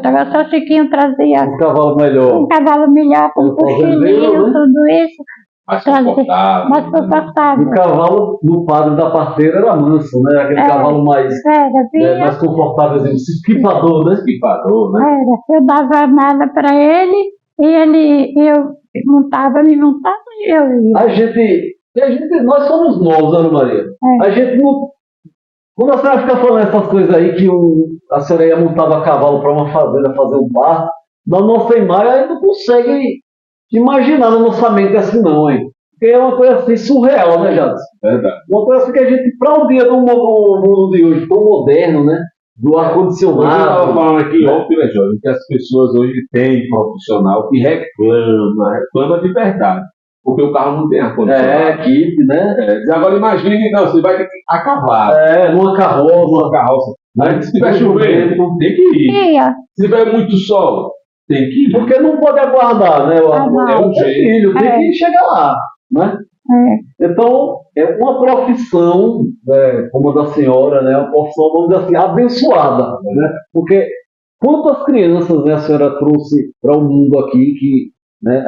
Agora o Chiquinho trazia Um cavalo melhor. um cavalo melhor, com Eu fazendo cochilinho, né? tudo isso. Mais Trazia confortável. mais né? E confortável. o cavalo do padre da parteira era manso, né? Aquele cavalo mais, Era, né, vinha, mais confortável, esquipador, né? Esquipador, né? era. Eu dava a mala para ele e eu me montava e eu ia. Nós somos novos, Ana Maria. É. A gente não. Quando a senhora fica falando essas coisas aí, que a senhora ia montava a cavalo para uma fazenda fazer um parto, na nossa imagem a gente não consegue imaginar na nossa mente assim, não, hein? Porque é uma coisa assim surreal, né, Jadson? Verdade. Uma coisa assim que a gente, para o dia do mundo de hoje, tão moderno, né? Do Hoje eu estava ar-condicionado. falando aqui ontem, né, Jorge, que as pessoas hoje têm profissional que reclama de verdade. Porque o carro não tem ar-condicionado. Equipe, né? Agora imagine, não, você vai ter que ir a cavalo, Numa carroça. uma carroça. Aí, se tiver chovendo, tem que ir. Ia. Se tiver muito sol, tem que ir. Porque não pode aguardar, né? não. É um jeito. Filho, tem É. que chegar lá, né? É. Então, é uma profissão, né, como a da senhora, né, uma profissão, vamos dizer assim, abençoada, né? Porque quantas crianças, né, a senhora trouxe para o mundo aqui que, né,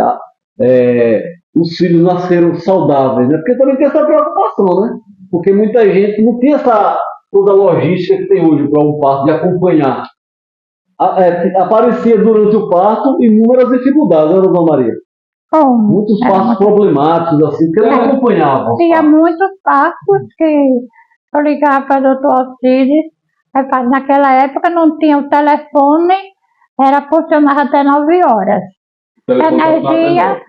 os filhos nasceram saudáveis, né? Porque também tem essa preocupação, né? Porque muita gente não tem toda a logística que tem hoje para um parto de acompanhar. Aparecia durante o parto inúmeras dificuldades, né, Dona Maria? Bom, Muitos partos problemáticos, assim, que não acompanhavam. tinha muitos partos que eu ligava para o doutor Alcides. Naquela época não tinha o telefone, funcionava até 9 horas. Energia,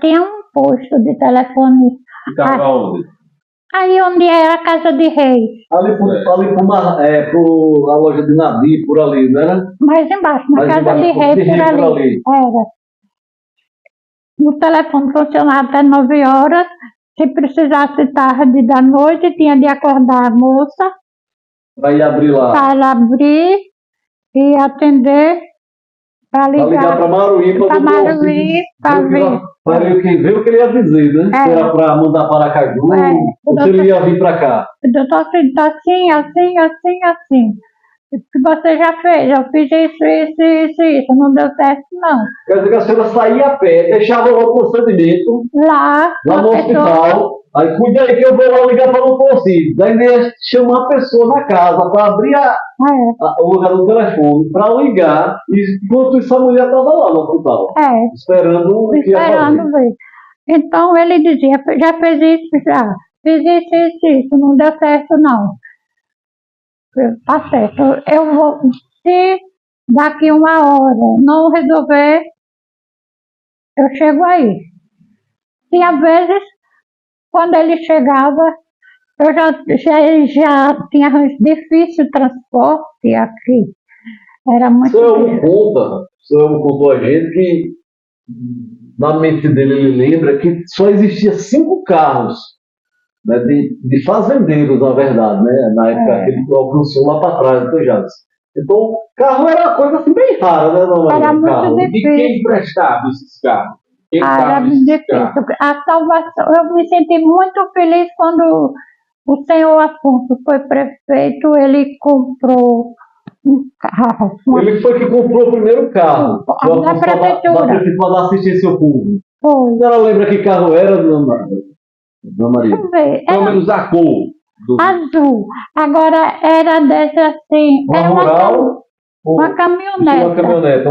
tinha um posto de telefone. Ficava onde? Aí onde era a Casa de Reis, Ali por a loja de Nadir, por ali, não era? mais embaixo, na Mais Casa embaixo, de Reis, por ali. ali. Era. O telefone funcionava até 9 horas. Se precisasse tarde da noite, tinha de acordar a moça Para ir abrir lá. para ela abrir e atender, para Para ligar ligar para Maruí, para Maruí, para ver. para ver o que ele ia dizer, né? Se era para mandar para Aracaju, ou se ele ia vir para cá. O doutor assim, assim, assim, assim. O que você já fez? Eu fiz isso. Não deu certo, não. Quer dizer que a senhora saía a pé, deixava o procedimento Lá no a pessoa, hospital, aí cuida aí que eu vou lá ligar para o consigo. Daí ia chamar a pessoa na casa para abrir o lugar do telefone, para ligar, e enquanto isso a mulher estava lá no hospital, esperando o que ia fazer. esperando ver. Então ele dizia, já fez isso, já. Fiz isso, não deu certo, não. Tá certo, eu vou, se daqui 1 hora não resolver, eu chego aí. E às vezes, quando ele chegava, eu já tinha difícil transporte aqui. Era muito O senhor me contou a gente que na mente dele ele lembra que só existia 5 carros, né, de fazendeiros, na verdade, né, na época que ele alcançou lá para trás, do Jadson. Então, carro era uma coisa assim bem rara, né, Dona Maria? Era muito Carro. E quem emprestava esses carros? Quem Era dava muito esses difícil. carros? A salvação, eu me senti muito feliz quando o senhor Afonso foi prefeito, ele comprou um carro. Ele foi que comprou o primeiro carro. Da prefeitura. Da prefeitura da assistência ao público. Foi. A senhora lembra que carro era, Dona Maria? Deixa eu ver. Pelo Era menos a cor. azul. Agora era desse assim. Uma Era rural? uma caminhonete. Uma caminhonete.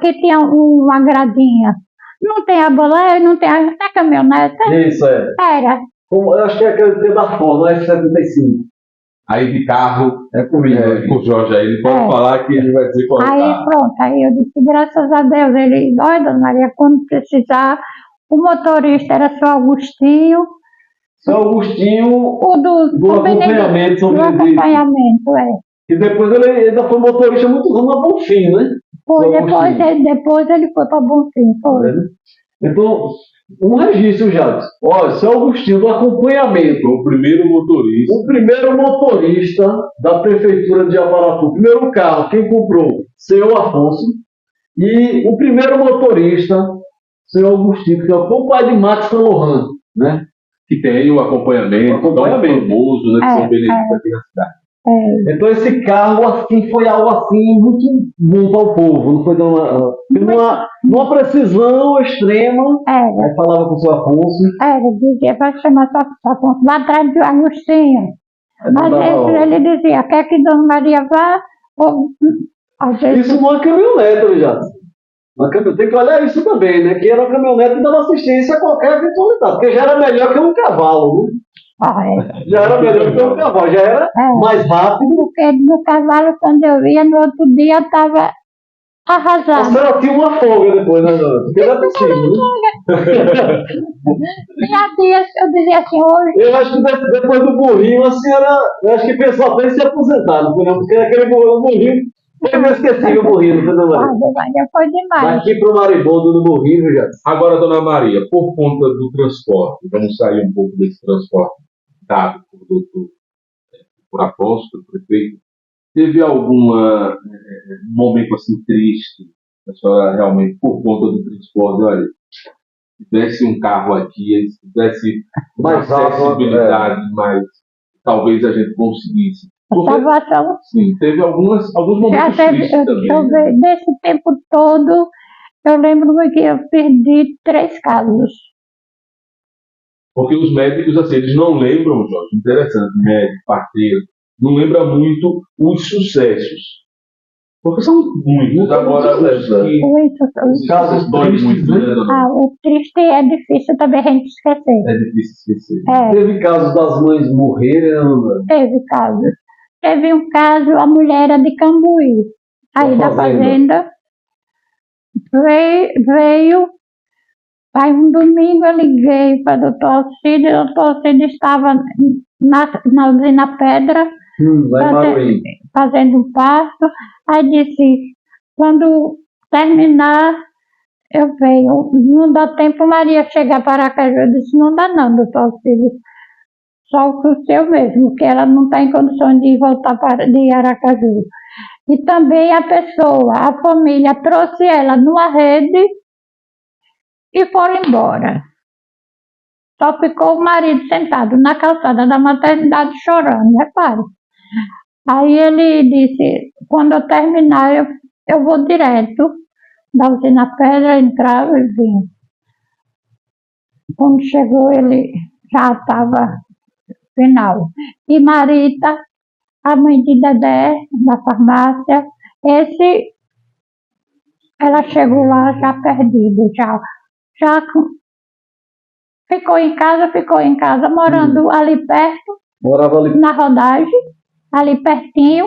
Que tinha uma gradinha. Não tem a boleia, não tem a caminhonete. Isso, é. Era. Eu acho que é aquele que é da Ford, não é F-75. Aí de carro, É comigo. com o Jorge aí, ele pode falar que ele vai dizer qual é o Aí carro. pronto, aí eu disse, graças a Deus, ele, olha, Dona Maria, quando precisar, o motorista era seu Augustinho, Seu Augustinho, o do acompanhamento, do acompanhamento, E depois ele ainda foi motorista muitos anos na Bonfim, né? Foi, Seu depois ele foi para Bonfim, foi. Então, um registro, Jadson. Olha, seu Augustinho do acompanhamento. Foi o primeiro motorista. O primeiro motorista da prefeitura de Aparatu. O primeiro carro, quem comprou? Seu Afonso. E o primeiro motorista, seu Augustinho, que é o pai de Max Lohan, né? Que tem o acompanhamento, tão famoso, né? Que São Benedito aqui na cidade. Então esse carro assim foi algo assim muito bom para o povo, não foi numa precisão extrema. Era, Aí falava com o seu Afonso, dizia para chamar só Afonso, lá atrás de Agostinho. aí não Às dava vezes hora. ele dizia, quer que Dona Maria vá? Ou, às vezes, Isso numa caminhonete, já. Tem que olhar isso também, né? Que era uma caminhonete que dava assistência a qualquer eventualidade, porque já era melhor que um cavalo, né? Já era melhor que um cavalo, já era mais rápido. porque no cavalo, quando eu ia, no outro dia eu estava A arrasada. senhora tinha uma folga depois, né, dona? Porque não é possível, né? Tinha dias que eu dizia assim, hoje, Eu acho que depois do burrinho, a senhora, eu acho que pensou até em se aposentar, não foi não? Porque aquele burrinho, foi inesquecível o burrinho, não foi não, Maria? Ave Maria, foi demais. Daqui pro Maribondo no burrinho, já. Agora, dona Maria, por conta do transporte, vamos sair um pouco desse transporte dado por Afonso, pelo prefeito, teve algum momento assim triste, a senhora realmente, por conta do transporte, olha, se tivesse um carro aqui, se tivesse uma Mais rápido, acessibilidade, mas talvez a gente conseguisse. A Porque, salvação sim, teve alguns já momentos teve, tristes deixa eu também, né? ver, nesse tempo todo, eu lembro que eu perdi 3 casos. Porque os médicos, assim, eles não lembram, Jorge, interessante, médico, parteiro, não lembra muito os sucessos. Porque são muitos. Agora, os que Os casos dói tristes, muito, né? né, dona? o triste é difícil também a gente esquecer. É difícil esquecer. Teve casos das mães morrerem, né, Ana? Teve casos. Teve um caso, a mulher era de Cambuí, aí da fazenda, veio, aí um domingo eu liguei para o doutor Alcide, o doutor Alcide estava na usina Pedra, Lá em Maruí. fazendo um parto, aí disse, quando terminar, eu venho, não dá tempo Maria chegar para Aracaju. Eu disse, não dá não, doutor Alcide, só o seu mesmo, que ela não está em condições de voltar de Aracaju. E também a família trouxe ela numa rede e foram embora. Só ficou o marido sentado na calçada da maternidade chorando, repare. Aí ele disse, quando eu terminar, eu vou direto da usina Pedra, entrava e vinha. Quando chegou, ele já estava final. E Marita, a mãe de Dedé, da farmácia, ela chegou lá já perdida, já ficou em casa, morando ali perto, Morava ali. na rodagem, ali pertinho.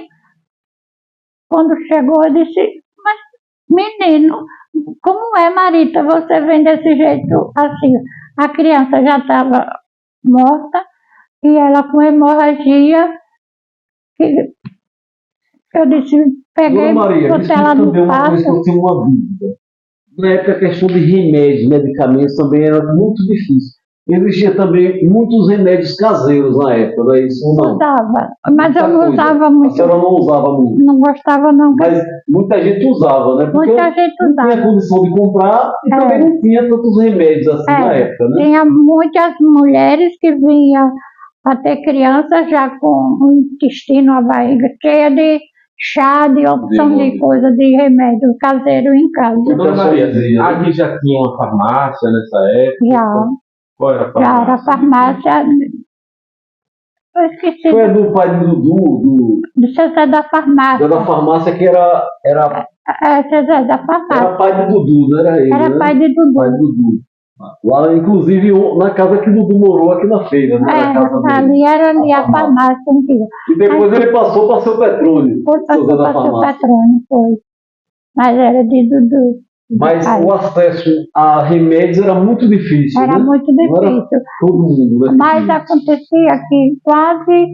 Quando chegou, eu disse, mas menino, como é, Marita, você vem desse jeito assim? A criança já estava morta e ela com hemorragia. Eu disse, peguei, Dona Maria, botei ela isso no também é uma coisa que passo. eu tenho uma dúvida. Na época, a questão de remédios, medicamentos também era muito difícil. Existia também muitos remédios caseiros na época, não é isso ou não? Usava, mas Muita eu não coisa. usava A muito. senhora não usava muito. Não gostava não. Mas muita gente usava, né? Porque Muita gente não tinha usava. condição de comprar e também não tinha tantos remédios assim na época, né? Tinha muitas mulheres que vinham a ter criança já com o intestino, a barriga cheia de chá, de opção de coisa, de remédio caseiro em casa. Dona Maria, aqui já tinha uma farmácia nessa época? Já. Qual era a Já farmácia? era farmácia. Eu esqueci Foi do pai do Dudu, do César da farmácia. da farmácia que era César da farmácia. pai do Dudu, não era ele, Era né? pai de Dudu. Pai do Dudu. Lá, inclusive, na casa que Dudu morou aqui na feira, né? Na casa dele. Ali era ali a farmácia antiga. E depois ele passou para seu Petróleo. Foi Seu Zé da para o farmácia. patrônio, foi. Mas era de Dudu. Mas Pai. o acesso a remédios era muito difícil, Era né? muito Não era difícil. todo mundo, né? Mas acontecia que quase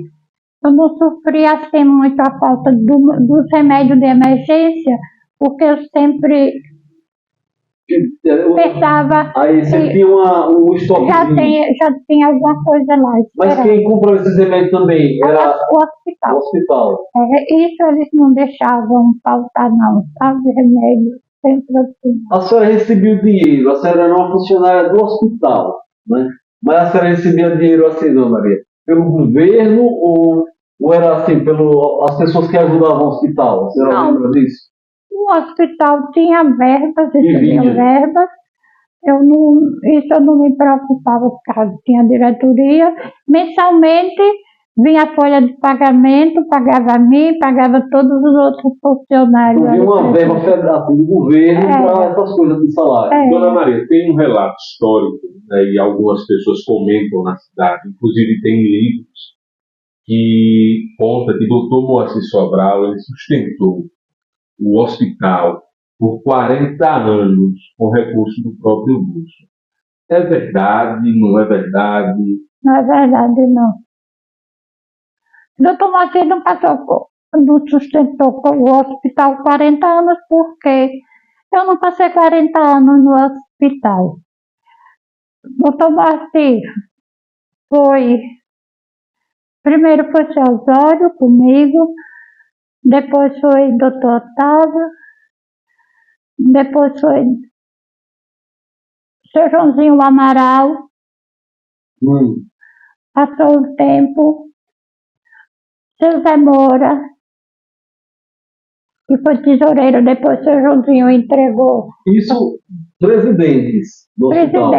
eu não sofria assim muito a falta dos remédios de emergência, porque eu sempre pensava Aí você tinha um estoquezinho. já tinha alguma coisa lá. Mas esperando. quem comprava esses remédios também era O o hospital. hospital. Isso eles não deixavam faltar não, sabe? Remédio, sempre assim. A senhora recebia o dinheiro, a senhora era uma funcionária do hospital, né? Mas a senhora recebia dinheiro assim, não, Maria? Pelo governo ou Ou era assim, as pessoas que ajudavam o hospital? Você não Não. lembra disso? O hospital tinha verbas, E recebia vinha. verbas. Isso eu não me preocupava, por causa tinha diretoria. Mensalmente vinha a folha de pagamento, pagava a mim, pagava todos os outros funcionários. Então, vinha uma verba federal do governo É. para essas coisas de salário. É. Dona Maria, tem um relato histórico, né, e algumas pessoas comentam na cidade, inclusive tem livros, que conta que o Dr. Moacir Sobral ele sustentou o hospital por 40 anos com recurso do próprio bolso. É verdade? Não é verdade? Não é verdade, não. Doutor Moacir não não sustentou com o hospital 40 anos, porque eu não passei 40 anos no hospital. Doutor Moacir primeiro foi seu Osório comigo, depois foi doutor Otávio, depois foi seu Joãozinho Amaral, passou um tempo, seu Zé Moura, que foi tesoureiro, depois seu Joãozinho entregou. Isso, presidentes do hospital.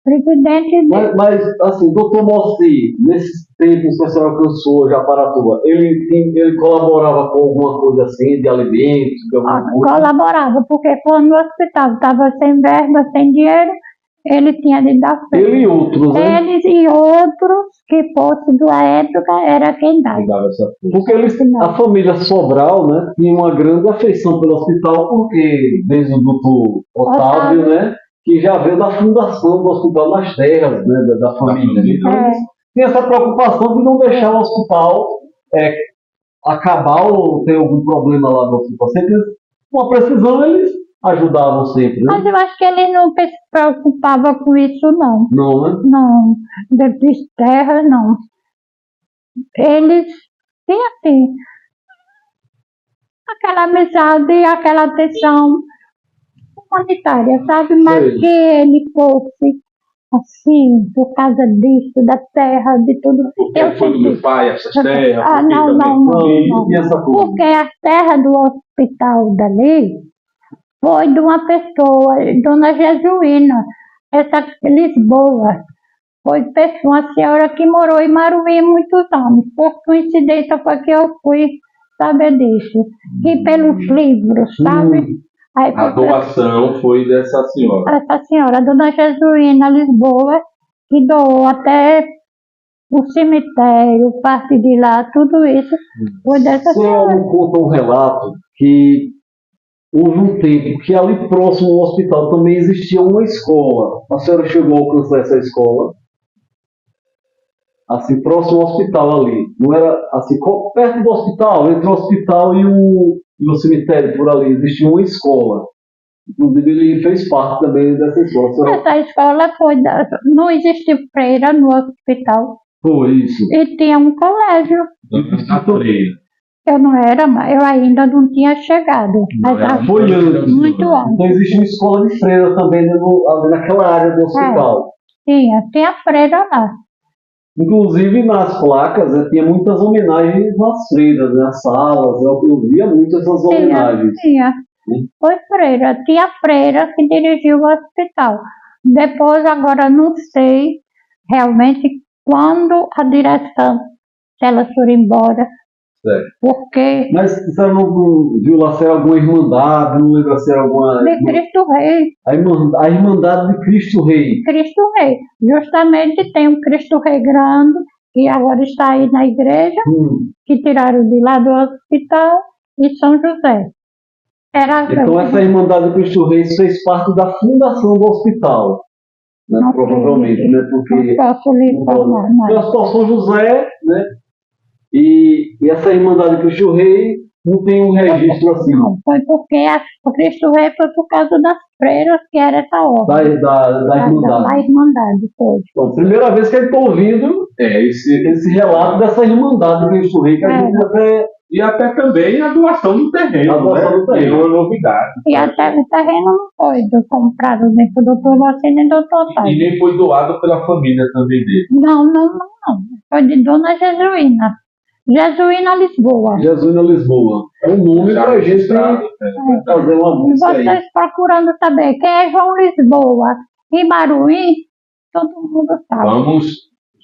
Presidente Mas, assim, doutor Moacir, nesses tempos que a senhora alcançou já para a tua, ele colaborava com alguma coisa assim, de alimentos, de alguma coisa? colaborava, porque quando o hospital estava sem verba, sem dinheiro, ele tinha de dar feito. Ele e outros, né? Eles e outros que fosse da época era quem dava. Não dava essa força. Porque a família Sobral, né, tinha uma grande afeição pelo hospital, porque desde o doutor Otávio, né, que já veio da fundação do hospital nas terras, né, da família. Então, eles tinham essa preocupação de não deixar o hospital acabar ou ter algum problema lá no hospital. Sempre, com a precisão, eles ajudavam sempre, né? Mas eu acho que ele não se preocupava com isso, não. Não, né? Não, de terra, não. Eles tinham, assim, aquela amizade e aquela atenção humanitária, sabe? Mas Sim. que ele fosse, assim, por causa disso, da terra, de tudo. Porque foi do meu pai, essas terras. Ah, porque não, também não, foi- não. E essa coisa? Porque a terra do hospital dali foi de uma pessoa, Dona Jesuína, essa Lisboa. Foi uma senhora que morou em Maruí muitos anos. Por coincidência foi que eu fui saber disso. E pelos livros, sabe? Aí A doação foi dessa senhora. essa senhora, Dona Jesuína Lisboa, que doou até o cemitério, parte de lá, tudo isso foi dessa A senhora. senhora conta um relato que houve um tempo que ali próximo ao hospital também existia uma escola. A senhora chegou a alcançar essa escola? Assim, próximo ao hospital ali. Não era assim, perto do hospital, entre o hospital e o cemitério por ali, existia uma escola. Inclusive, ele fez parte também dessa escola. A senhora... Essa escola não existia freira no hospital. Foi isso. E tinha um colégio. Na freira. Eu não era, eu ainda não tinha chegado. Mas era. Foi antes. muito antes. Então existia uma escola de freira também ali naquela área do hospital. Tinha freira lá. Inclusive nas placas tinha muitas homenagens às freiras, né? As salas, eu via muito essas homenagens. Tinha. Foi freira. Tinha freira que dirigiu o hospital. Depois, agora não sei realmente quando a direção, se elas foram embora. Certo. Porque Mas você não viu lá se era alguma irmandade, não lembra se era alguma... de Cristo Rei. A Irmandade de Cristo Rei. Cristo Rei. Justamente tem um Cristo Rei grande, que agora está aí na igreja, que tiraram de lá do hospital, e São José. Então essa Irmandade de Cristo Rei fez parte da fundação do hospital, né? Não Provavelmente, sei. né? Porque Não posso lhe informar, tem o Hospital São José, né? E essa Irmandade de Cristo Rei não tem um registro assim. Não, foi porque o Cristo Rei foi por causa das freiras, que era essa ordem. Da Irmandade. Da Irmandade, foi. Bom, primeira vez que eu estou ouvindo esse relato dessa Irmandade de Cristo Rei, que a gente até... E até também a doação do terreno, A doação do terreno. Que é uma novidade. E até o terreno não foi comprado nem para o doutor Moacir nem do doutor Otávio. E nem foi doado pela família também dele. Não. Foi de Dona Jesuína. Jesuína Lisboa. Jesuína Lisboa. É um nome Já para a gente registrado, fazer uma E música aí. vocês procurando saber quem é João Lisboa e Maruim, todo mundo sabe. Vamos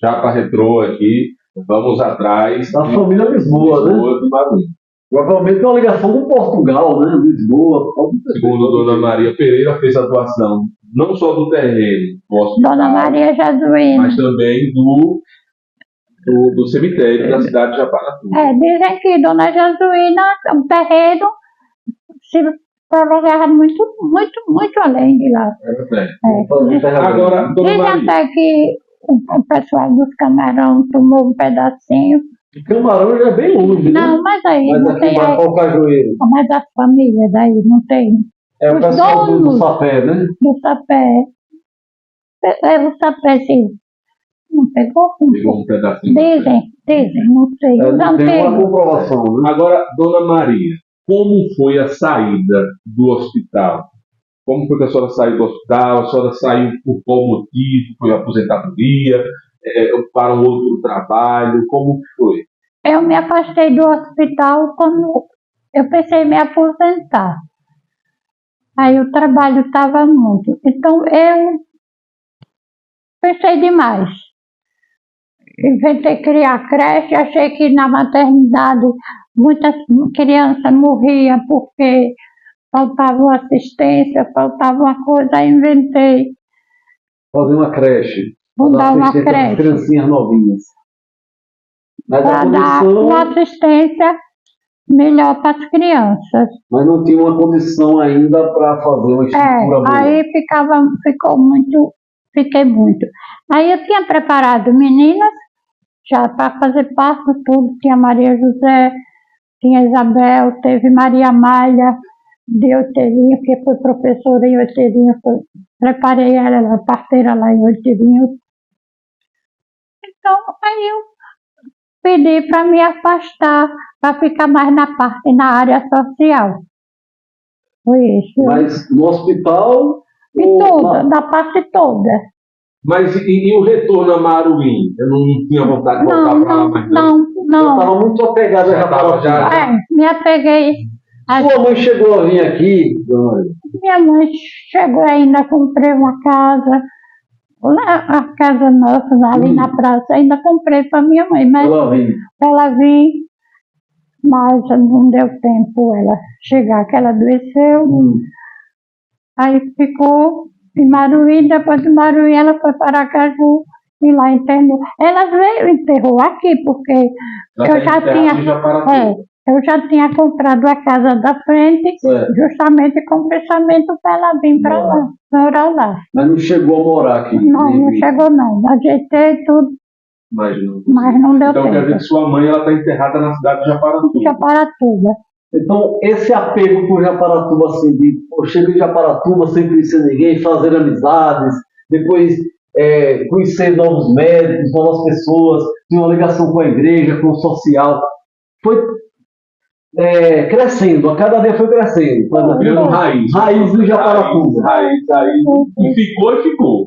já para retrô aqui, vamos atrás Da família Lisboa, né? Lisboa do Maruim. Provavelmente tem uma ligação com Portugal, né? Lisboa. Pode ser. Segundo Dona Maria Pereira, fez a doação não só do terreno do hospital, Dona Maria Jesuína. mas também do cemitério da cidade de Japaratuba. Dizem que Dona Jesuína, o terreno se prolongava muito, muito, muito além de lá. Agora, Dona Dizem Maria, até que o pessoal dos Camarão tomou um pedacinho. Camarão já é bem longe, né? Não, mas aí Mas não aqui tem. vai para o Cajueiro. Mas as famílias daí não tem. É o Os pessoal do donos. Sapé, né? Do sapé. O sapé, sim. Não pegou? pegou um pedacinho. Dizem, não sei. Os Não tem uma antigos. comprovação, né? Agora, Dona Maria, como foi a saída do hospital? Como foi que a senhora saiu do hospital? A senhora saiu por qual motivo? Foi aposentadoria? Para um outro trabalho? Como foi? Eu me afastei do hospital quando eu pensei em me aposentar. Aí o trabalho estava muito. Então eu pensei demais. Inventei criar creche, achei que na maternidade muitas crianças morriam porque faltava assistência, faltava uma coisa, aí inventei Fazer uma creche. fundar uma Assistência às creche criancinhas novinhas. Mas a para dar condição, uma assistência melhor para as crianças. mas não tinha uma condição ainda para fazer uma estrutura boa. Aí fiquei muito. Aí eu tinha preparado meninas já para fazer parto, tudo. Tinha Maria José, tinha Isabel, teve Maria Amália de Outeirinho, que foi professora em Outeirinho. Preparei ela parteira lá em Outeirinho. Então, aí eu pedi para me afastar, para ficar mais na área social. Foi isso. Mas no hospital... E toda, da parte toda. Mas e o retorno a Maruim? Eu não tinha vontade de voltar para lá mais não. Eu Não. estava muito apegada Já já estava já. Me apeguei. Sua mãe chegou a vir aqui, dona Maria? Minha mãe chegou ainda, comprei uma casa, lá, a casa nossa, ali na praça, ainda comprei para minha mãe, mas Ela veio. ela vir, mas não deu tempo ela chegar, que ela adoeceu. Aí ficou em Maruí, depois de Maruí ela foi para Aracaju e lá internou. Ela veio e enterrou aqui, porque eu já tinha comprado a casa da frente, justamente com o pensamento para ela vir para lá, morar lá. Mas não chegou a morar aqui? Não chegou não. Ajeitei tudo, Mas não deu então tempo. quer dizer que sua mãe está enterrada na cidade de Japaratuba. Japaratuba. Então, esse apego por Japaratuba, assim, de eu chego em Japaratuba sem conhecer ninguém, fazer amizades, depois conhecer novos médicos, novas pessoas, ter uma ligação com a igreja, com o social, foi crescendo, a cada dia foi crescendo. Criando raiz. Raiz de Japaratuba. Raiz. E ficou.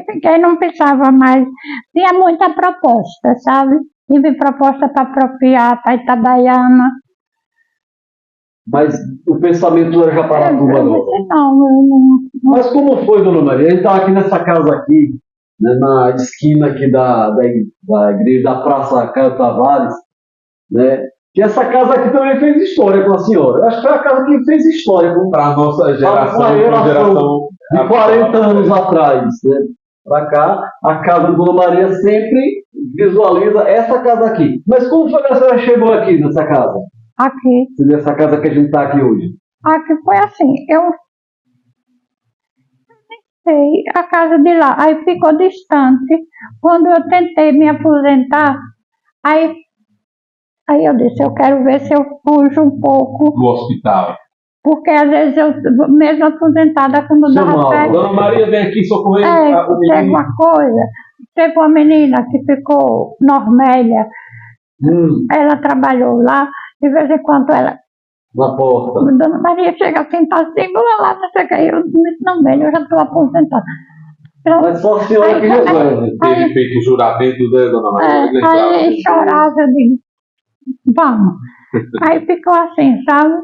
Fiquei, não pensava mais. Tinha muita proposta, sabe? Tive proposta para Apropriar, para Itabaiana. Mas o pensamento era Japaratuba, não? Não. Mas como foi, dona Maria? A gente estava aqui nessa casa aqui, né, na esquina aqui da igreja, da Praça Caio Tavares, né? Que essa casa aqui também fez história com a senhora. Acho que foi a casa que fez história Para a nossa geração de 40 anos atrás, né? Para cá, a casa de Dona Maria sempre visualiza essa casa aqui. Mas como foi que a senhora chegou aqui nessa casa? Aqui. Nessa casa que a gente está aqui hoje? Aqui foi assim, eu sei a casa de lá, aí ficou distante. Quando eu tentei me aposentar, aí eu disse, eu quero ver se eu fujo um pouco. Do hospital. Porque às vezes eu, mesmo aposentada, quando dava certo... Dona Maria vem aqui socorrer o teve menino. uma coisa, teve uma menina que ficou Normélia, ela trabalhou lá, de vez em quando ela... Na porta. Dona Maria chega a sentar assim, lá, não sei o que, eu disse, não, bem, eu já estou aposentada. Mas só a senhora que resolve. Teve feito o juramento, né, Dona Maria? Aí chorava, eu digo, vamos. Aí ficou assim, sabe?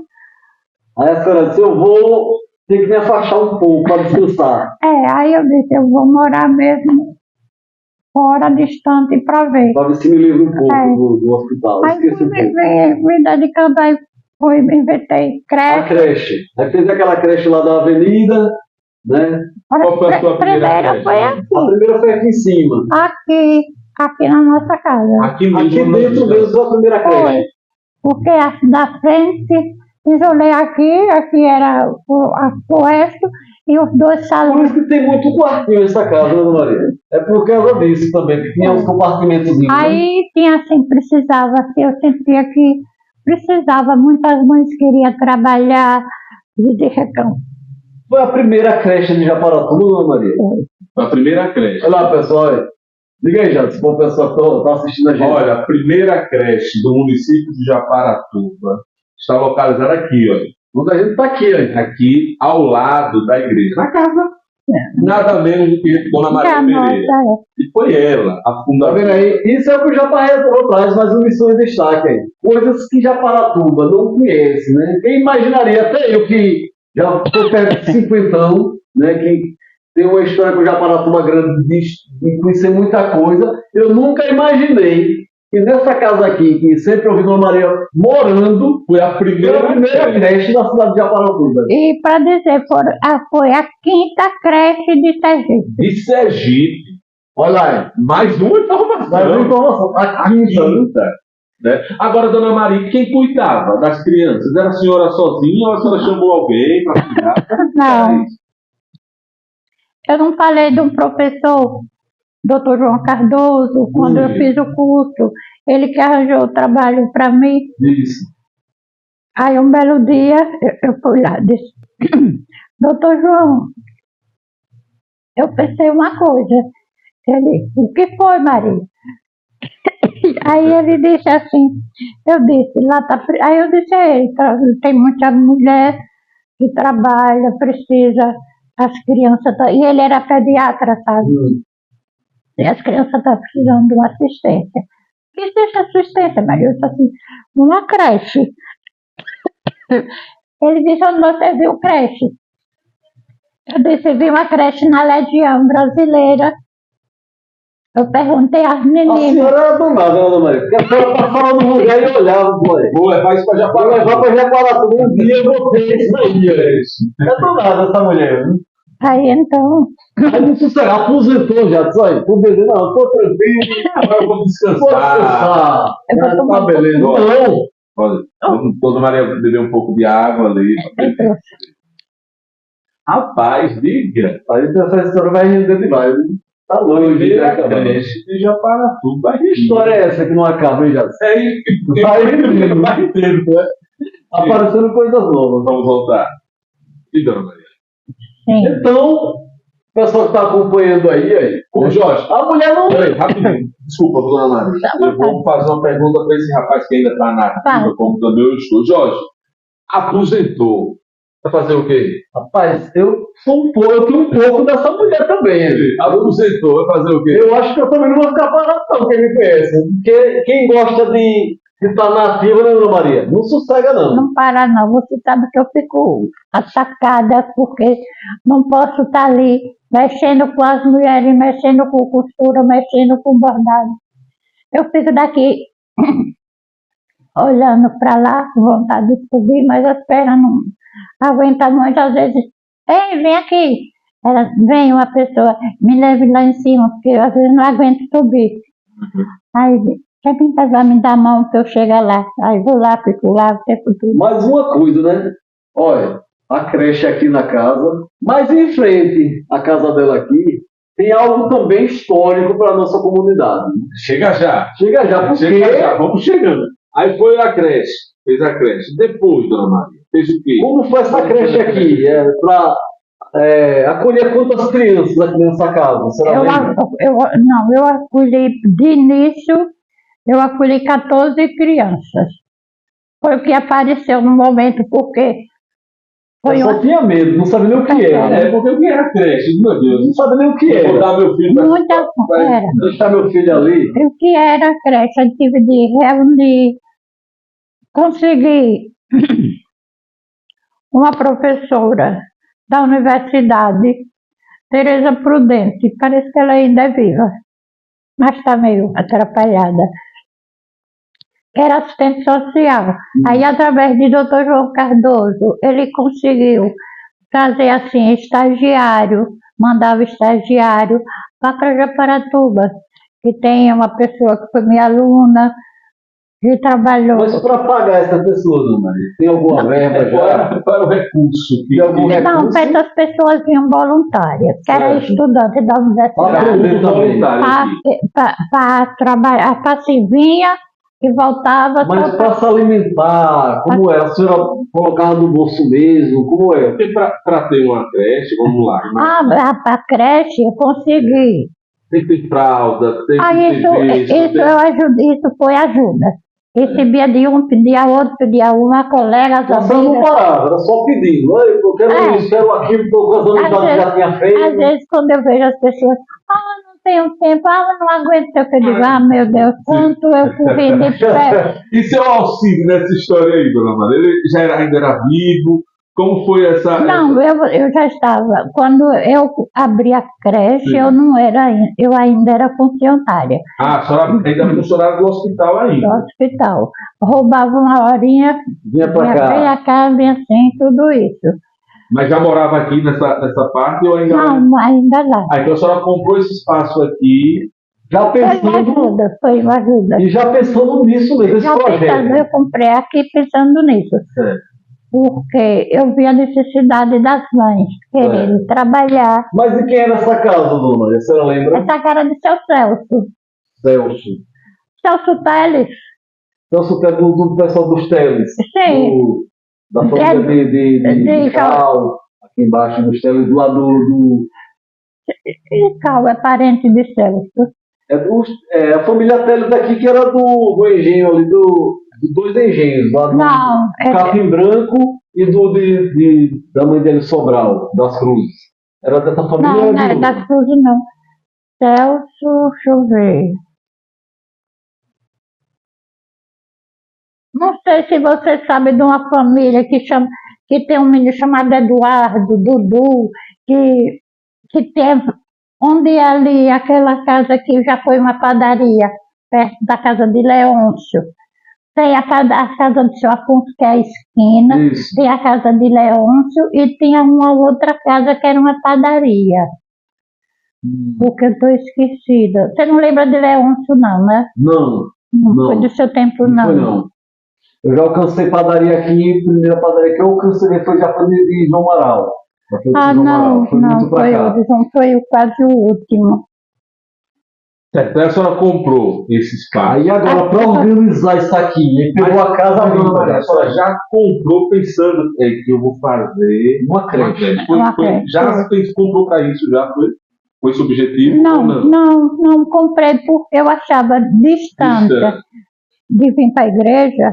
Aí a senhora disse, eu vou ter que me afastar um pouco para descansar. Aí eu disse, eu vou morar mesmo fora, distante, para ver. Para ver se me livro um pouco do hospital. Aí Esqueci um pouco. me dedicando, aí inventei A creche. creche. Aí fez aquela creche lá da avenida, né? Qual foi a sua primeira creche? Foi A primeira foi aqui em cima. aqui na nossa casa. Aqui mesmo. Aqui dentro mesmo a primeira Foi. creche. Porque da frente, isolei aqui era o resto, e os dois Por salões. isso que tem muito quartinho nessa casa, Dona Maria. É por causa disso também, que tinha uns compartimentos. Né? Aí tinha assim, precisava, eu sentia que precisava, muitas mães queriam trabalhar de recão. Foi a primeira creche de Japaratuba, Dona Maria? A primeira creche. Olha lá, pessoal. Diga aí, já, se for o pessoal que está assistindo a gente. Olha, a primeira creche do município de Japaratuba está localizada aqui, olha. Quando a gente está aqui, olha. Aqui ao lado da igreja, na casa, nada menos do que Dona Maria Pereira. E foi ela, a Tá fundadora. vendo aí? Isso é o que o Japaratuba traz, mas o Missão em Destaque aí. Coisas que Japaratuba não conhece, né? Quem imaginaria, até eu que já estou perto de 50 anos, né? Que tem uma história com o Japaratuba grande de conhecer muita coisa, eu nunca imaginei que nessa casa aqui, que sempre ouvi Dona Maria morando, Foi a foi primeira a primeira creche da cidade de Japaratuba. E para dizer, foi a quinta creche de Sergipe. de Sergipe. Olha aí, Mais uma informação. mais uma informação. A quinta. Né? Agora, Dona Maria, quem cuidava das crianças? Era a senhora sozinha ou a senhora chamou alguém para cuidar? Não, eu não falei de um professor, Dr. João Cardoso, quando eu fiz o curso, ele que arranjou o trabalho para mim. Isso. Aí um belo dia eu fui lá e disse, doutor João, eu pensei uma coisa. Ele, o que foi, Maria? Aí ele disse assim, eu disse, aí eu disse a ele, tem muita mulher que trabalha, precisa, as crianças, e ele era pediatra, sabe? E as crianças estão precisando de uma assistência. Que existe assistência, Maria? Eu disse assim, uma creche. Ele disse, onde você viu creche? Eu disse, vi uma creche na Legião Brasileira. Eu perguntei às A meninas. senhora era danada, né, Dona Maria? Porque a senhora passava no lugar e olhava, pô. Vou levar isso para Vou levar para Japaratuba um dia, eu vou ter isso aí, é danada essa mulher, viu? Aí então, Aí não sossegou, aposentou já, disse, olha, tô beleza, não, tô tranquilo, Agora eu vou vou descansar. descansar. Eu vou Tá tomar beleza. um pouco. Não, Olha, Dona Maria bebeu um pouco de água ali. Rapaz, diga. aí essa história vai render demais, viu? Tá longe de Primeira acabar. creche de Japaratuba. Que história é essa que não acaba, hein, já? É isso que vai inteiro, né? Aparecendo coisas novas. Vamos voltar. E Dona Maria? sim. Então, o pessoal que está acompanhando aí, Ô, Jorge, a mulher não peraí, rapidinho. Desculpa, Dona Maria. Eu vou fazer uma pergunta para esse rapaz que ainda está na ativa, como também eu estou. Jorge, aposentou. Vai fazer o quê? Rapaz, eu tenho um pouco dessa mulher também. Viu? Aposentou, vai fazer o quê? Eu acho que eu também não vou ficar parado, não, quem me conhece. Porque quem gosta de estar na ativa, né, Dona Maria? Não sossega, não. Não para não, você sabe que eu fico atacada, porque não posso estar ali mexendo com as mulheres, mexendo com costura, mexendo com bordado. Eu fico daqui olhando para lá, com vontade de subir, mas as pernas não aguentam muito. Às vezes, ei, vem aqui. Vem uma pessoa, me leve lá em cima, porque eu, às vezes não aguento subir. Aí, quer vai me dar a mão para eu chegar lá? Aí vou lá, fico lá, o tempo todo. Mais uma coisa, né? Olha, a creche aqui na casa, mas em frente à casa dela aqui, tem algo também histórico para a nossa comunidade. Chega já. Chega já, porque Chega já, vamos chegando. Aí foi a creche, fez a creche. Depois, Dona Maria, fez o quê? como foi essa creche aqui? Para acolher quantas crianças aqui nessa casa? Será lembra? Eu acolhi de início, eu acolhi 14 crianças. Foi o que apareceu no momento, porque foi Eu só tinha medo, não sabia nem o que era. É porque eu queria a creche, meu Deus. Não sabia nem o que Vou era. botar meu filho pra... muita era. Deixar meu filho ali. O que era a creche? Eu tive de reunir consegui uma professora da universidade, Tereza Prudente, parece que ela ainda é viva, mas está meio atrapalhada, que era assistente social. Aí, através de Dr. João Cardoso, ele conseguiu trazer assim estagiário, mandava estagiário para Japaratuba, que tem uma pessoa que foi minha aluna, que trabalhou. Mas para pagar essa pessoa, dona Maria, tem alguma verba já? Qual era o recurso? Tem algum Não, recurso? essas pessoas vinham voluntárias, que era Certo. estudante da universidade, Aprender também. para trabalhar, para se vinha e voltava Mas só para se alimentar, como é? A senhora colocava no bolso mesmo, como é? Porque para ter uma creche, vamos lá, a creche eu consegui. tem que ter fralda, tem que ter Isso foi ajuda. Recebia de um, pedia outro, pedia uma colega, as Você não amigas. parava, era só pedindo. "Oi, eu quero isso, quero aquilo, porque o casamento já tinha Às feito." vezes, quando eu vejo as pessoas, não tenho tempo, não aguento, eu digo, meu Deus, quanto eu corri de pé. E seu Alcide nessa história aí, dona Maria? Ele ainda era vivo? Como foi essa... Não, eu já estava. Quando eu abri a creche, Sim. eu ainda era funcionária Ah, a senhora ainda funcionava do hospital do ainda. hospital. Roubava uma horinha, Vinha para cá. vinha cá, vinha assim, tudo isso. Mas já morava aqui nessa parte ou ainda... Não, ainda lá. Ah, então a senhora comprou esse espaço aqui. Já pensando, Foi uma ajuda. e já pensando nisso mesmo, esse Já pensando, projeto. eu comprei aqui pensando nisso. Certo. Porque eu vi a necessidade das mães quererem trabalhar. Mas de quem era essa casa, dona Maria? A senhora lembra? Essa cara de seu Celso. Celso. Celso Teles. Celso que é do pessoal dos Teles. Sim. Da família de Cal, aqui embaixo dos Teles, do lado do... E Cal é parente de Celso. É a família Teles daqui, que era do engenho ali, de dois engenhos, lá do Não, Capim Branco e da mãe dele, Sobral, das Cruzes. Era dessa família? não é das Cruzes, não. Celso, deixa eu ver. Não sei se você sabe de uma família que tem um menino chamado Eduardo, Dudu, que tem, onde é ali aquela casa que já foi uma padaria, perto da casa de Leôncio. Tem a casa do seu Afonso, que é a esquina, Isso. tem a casa de Leôncio e tinha uma outra casa que era uma padaria. Porque eu estou esquecida. Você não lembra de Leôncio, não, né? Não, Não foi do seu tempo, não foi não. Eu já alcancei padaria aqui, a primeira padaria que eu alcancei foi de João Amaral. Não, Foi muito pra cá. foi quase o último. Certo, então a senhora comprou esse espaço. Aí agora, para organizar isso aqui, ele pegou a casa Dona limpa. Maria, a senhora já comprou pensando que eu vou fazer Uma creche. Já comprou para isso, já foi? Foi esse o objetivo? Não comprei porque eu achava distante de vir para a igreja.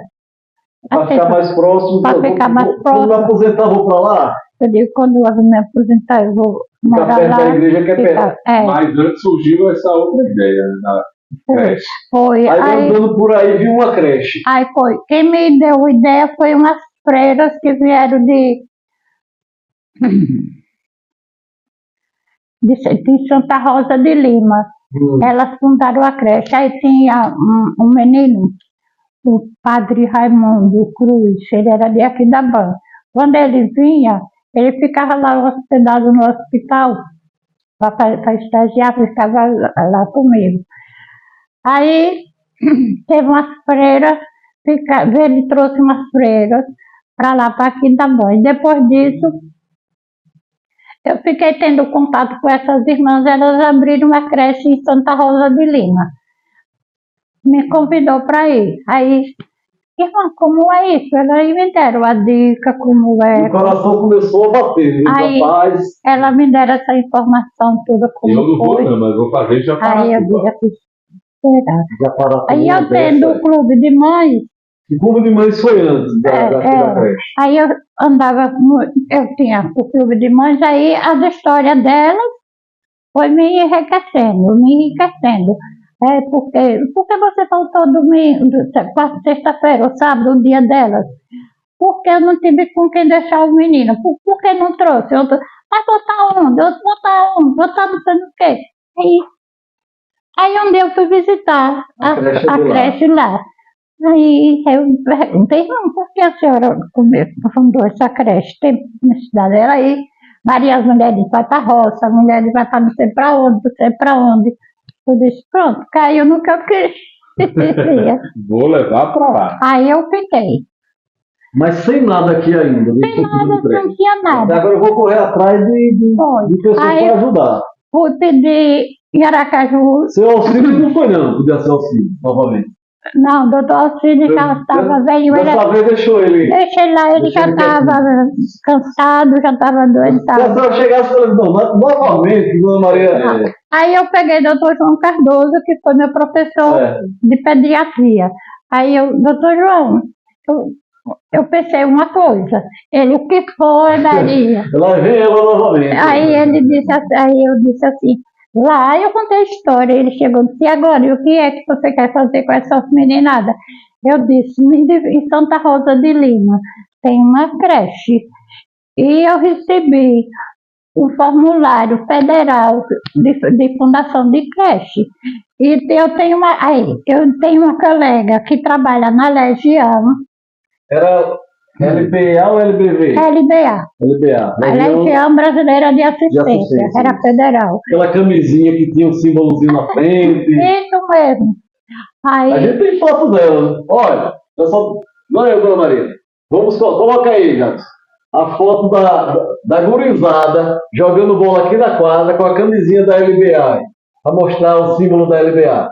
Para ficar mais próximo. Para ficar mais próximo. Quando me aposentar, vou para lá? Eu digo, quando eu me aposentar, eu vou Ficar morar perto lá. da igreja, que é perto. Mas antes surgiu essa outra ideia da creche. Foi. Aí andando por aí, vi uma creche. Aí foi. Quem me deu a ideia foi umas freiras que vieram de Santa Rosa de Lima. Elas fundaram a creche. Aí tinha um menino, o padre Raimundo Cruz, ele era de aqui da Banca. Quando ele vinha, ele ficava lá hospedado no hospital para estagiar, ficava lá comigo. Aí teve umas freiras, ele trouxe umas freiras para lá, para aqui da Banca. Depois disso, eu fiquei tendo contato com essas irmãs, elas abriram uma creche em Santa Rosa de Lima. Me convidou para ir. Aí, irmã, como é isso? Elas me deram a dica, como é. O coração começou a bater, aí, rapaz. Ela me deram essa informação toda, como eu não foi. vou, não, mas vou fazer já para. Aí eu disse, será? Aí eu tendo o clube de mães. O clube de mães foi antes da creche. Aí eu andava, eu tinha o clube de mães, aí as histórias delas foi me enriquecendo. Porque você faltou domingo, sexta-feira ou sábado, o dia delas? Porque eu não tive com quem deixar o menino. Por que não trouxe? Outro, vai botar onde? Outro, botar onde? Botar não sei o quê. Aí um dia eu fui visitar a creche lá. Aí eu perguntei, por que a senhora fundou essa creche? Tem necessidade dela aí. Maria, as mulheres vai para a roça, as mulheres vai para não sei para onde, não sei para onde. Eu disse, pronto, caiu no que eu queria. Vou levar para lá. Aí eu fiquei. Mas sem nada aqui ainda. Sem nada, não tinha nada. Agora eu vou correr atrás de pessoas para ajudar. Fui pedir em Aracaju. Seu auxílio não foi não, podia ser auxílio, novamente. Não, doutor Auxílio já estava velho. Dessa vez deixou ele. Deixei lá, ele já estava cansado, já estava doente. Se a senhora chegasse falando, não, novamente, Dona Maria. Aí eu peguei o doutor João Cardoso, que foi meu professor de pediatria. Aí eu, doutor João, eu pensei uma coisa. Ele, o que foi, Maria? Lá vem ela novamente. Aí ele disse assim, aí eu disse assim, lá eu contei a história, ele chegou e disse, e agora, e o que é que você quer fazer com essa meninada? Eu disse, em Santa Rosa de Lima tem uma creche, e eu recebi um formulário federal de fundação de creche, e eu tenho uma colega que trabalha na Legião. Era LBA ou LBV? LBA. LBA. A Legião Brasileira de Assistência. Era federal. Aquela camisinha que tinha um símbolozinho na frente. Isso mesmo. Aí... A gente tem foto dela. Olha, olha, Dona Maria. Coloca aí, Jacques. A foto da gurizada jogando bola aqui na quadra com a camisinha da LBA. Para mostrar o símbolo da LBA.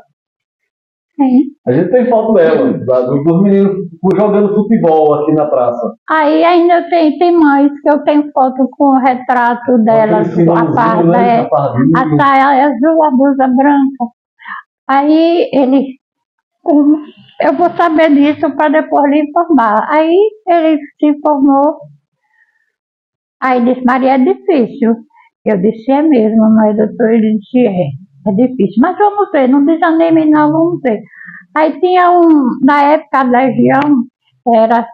Sim. A gente tem foto dela, dos meninos jogando futebol aqui na praça. Aí ainda tem mais, que eu tenho foto com o retrato dela, a farda, a saia azul, a blusa branca. Aí ele, eu vou saber disso para depois lhe informar. Aí ele se informou, aí disse, Maria, é difícil. Eu disse, é mesmo, mas doutor, ele disse, é difícil. Mas vamos ver, não desanime não, vamos ver. Aí tinha na época a Legião, era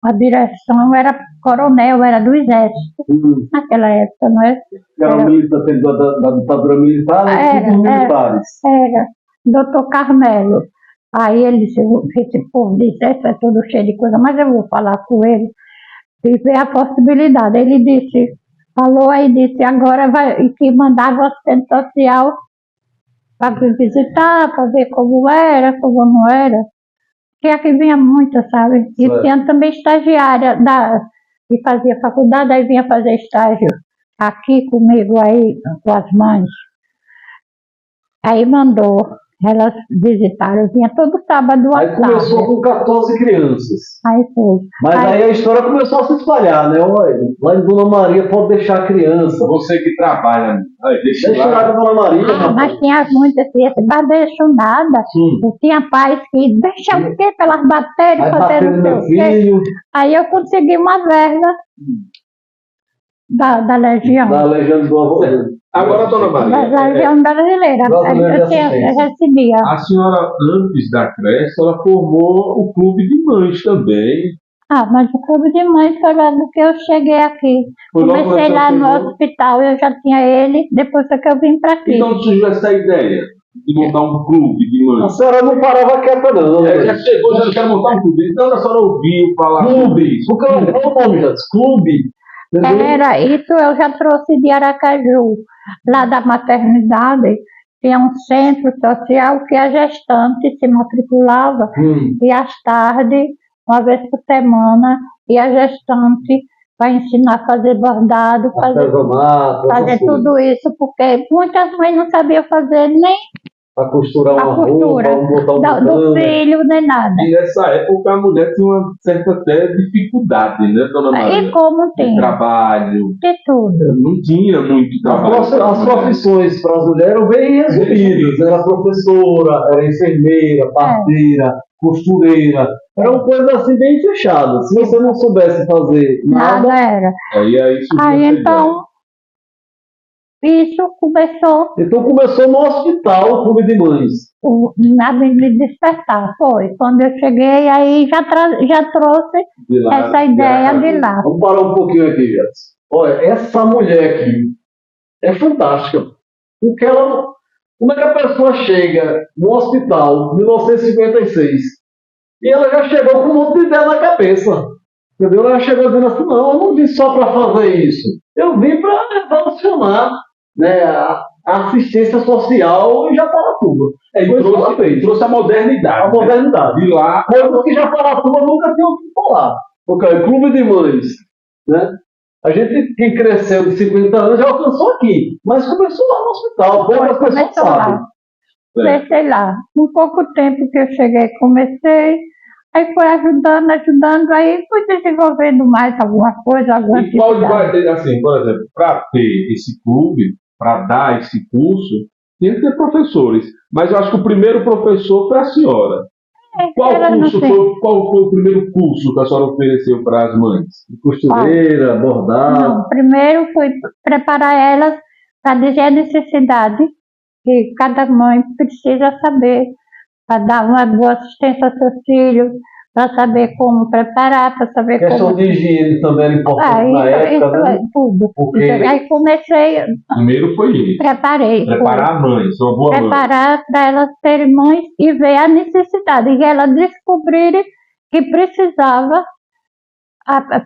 a direção, era coronel, era do exército. Naquela época, não é? Era militante da ditadura militar, dos militares. Era, doutor Carmelo. Aí ele disse, esse povo disse, isso é tudo cheio de coisa, mas eu vou falar com ele e ver a possibilidade. Ele disse, falou aí, disse, agora vai, e que mandava o assistente social para visitar, para ver como era, como não era. Porque aqui vinha muita, sabe? E tinha também estagiária que fazia faculdade, aí vinha fazer estágio aqui comigo, aí com as mães. Aí mandou, elas visitaram, vinha todo sábado à tarde. Aí começou com 14 crianças. Aí foi. Mas aí a história começou a se espalhar, né? Lá em Dona Maria pode deixar a criança. Você que trabalha, deixa lá com Dona Maria. Mas tinha muitas crianças, mas deixou nada. Tinha pais que deixam o quê? Pelas bactérias, fazendo meu filho. Aí eu consegui uma verba da Legião. Da Legião do Avô. Agora, Dona Maria, da Legião Brasileira. Eu recebia. A senhora, antes da creche, ela formou o clube de mães também. Mas o clube de mães foi logo que eu cheguei aqui. Comecei lá no hospital, eu já tinha ele, depois que eu vim para aqui. Então surgiu essa ideia de montar um clube de mães. A senhora não parava quieta não. Já chegou, já quer montar um clube. Então a senhora ouviu falar clube. Porque é o nome, já clube. Era, isso eu já trouxe de Aracaju. Lá da maternidade, tinha um centro social que a gestante se matriculava e às tardes, uma vez por semana, e a gestante vai ensinar a fazer bordado, fazer tudo isso, porque muitas mães não sabiam fazer nem para costurar uma roupa, do filho, nem nada. E nessa época a mulher tinha uma certa até dificuldade, né, Dona Maria? E como tem? Trabalho. De tudo. Não tinha muito trabalho. As profissões para as mulheres eram bem resumidas. Era professora, era enfermeira, parteira, costureira. Era uma coisa assim bem fechada. Se você não soubesse fazer nada era. Aí então Isso começou Então começou no hospital, o Clube de Mães. a me despertar, foi. Quando eu cheguei, aí já trouxe De lá, essa ideia de lá. Vamos parar um pouquinho aqui, Jess. Olha, essa mulher aqui é fantástica. Porque ela, como é que a pessoa chega no hospital, em 1956, e ela já chegou com um monte de ideia na cabeça. Entendeu? Ela chegou dizendo assim, não, eu não vim só para fazer isso. Eu vim para revolucionar, né, a assistência social em Japaratuba. E Foi isso que ela fez. trouxe a modernidade. A modernidade. De lá, Coisas que Japaratuba nunca tinha ouvido falar. Porque o Clube de Mães, né? A gente que cresceu de 50 anos já alcançou aqui, mas começou lá no hospital, poucas pessoas Começou sabem. lá. Comecei lá. Um pouco tempo que eu cheguei, comecei. Aí foi ajudando, aí fui desenvolvendo mais alguma coisa, alguma e qual atividade. vai ter, assim, por exemplo, para ter esse clube, para dar esse curso, tem que ter professores. Mas eu acho que o primeiro professor foi a senhora. Qual foi o primeiro curso que a senhora ofereceu para as mães? Costureira, bordado. Não, primeiro foi preparar elas para dizer a necessidade que cada mãe precisa saber, para dar uma boa assistência aos seus filhos, para saber como preparar, para saber Questão como... de higiene também era importante na época, né? Tudo. Porque Aí comecei, Primeiro foi isso. Preparar a mãe, ser uma boa mãe. preparar para elas terem mães e ver a necessidade, e elas descobrirem que precisava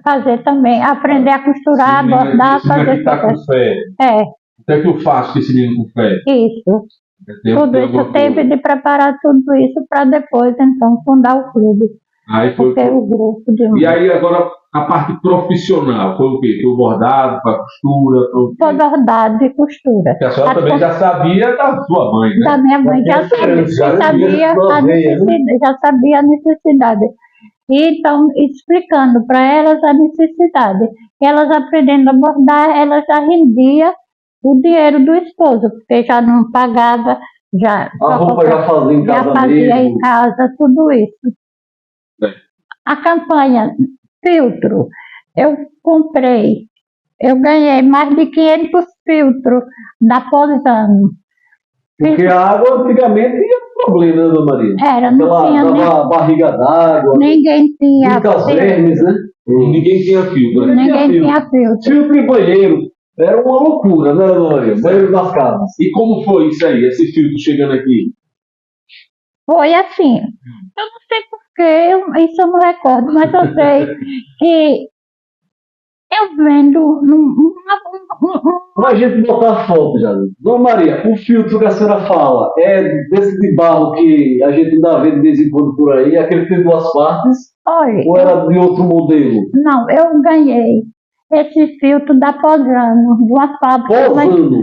fazer também, aprender a costurar, bordar, fazer Esse tá com fé. O que é que eu faço com esse menino com fé? Isso. Tudo Tem isso alguma teve coisa. de preparar tudo isso para depois, então, fundar o clube, Aí foi, ter o grupo de e mães. aí agora a parte profissional foi o quê? Foi o bordado, foi a costura, foi o quê? Foi bordado e costura. Porque a senhora também já sabia da sua mãe, né? Da minha mãe já sabia a necessidade. E então, explicando para elas a necessidade. Elas aprendendo a bordar, elas já rendiam o dinheiro do esposo, porque já não pagava, já a roupa já fazia em casa fazia em mesmo. casa, tudo isso. É. A campanha filtro, eu comprei, eu ganhei mais de 500 filtros da Posano. Porque a água antigamente tinha problema, né, Dona Maria? Era, não Ela tinha dava barriga d'água, ninguém tinha muitas filtro. vermes, né? Ninguém tinha filtro, né? Ninguém tinha filtro. Filtro e banheiro. Era uma loucura, né, Dona Maria? Banheiro das casas. E como foi isso aí, esse filtro chegando aqui? Foi assim, eu não sei porquê, isso eu não recordo, mas eu sei que eu vendo Pra gente botar foto, já. Dona Maria, o filtro que a senhora fala é desse de barro que a gente ainda vê de vez em quando por aí, aquele que tem duas partes, olha, ou era de outro modelo? não, eu ganhei esse filtro da Posano, de uma fábrica Posano.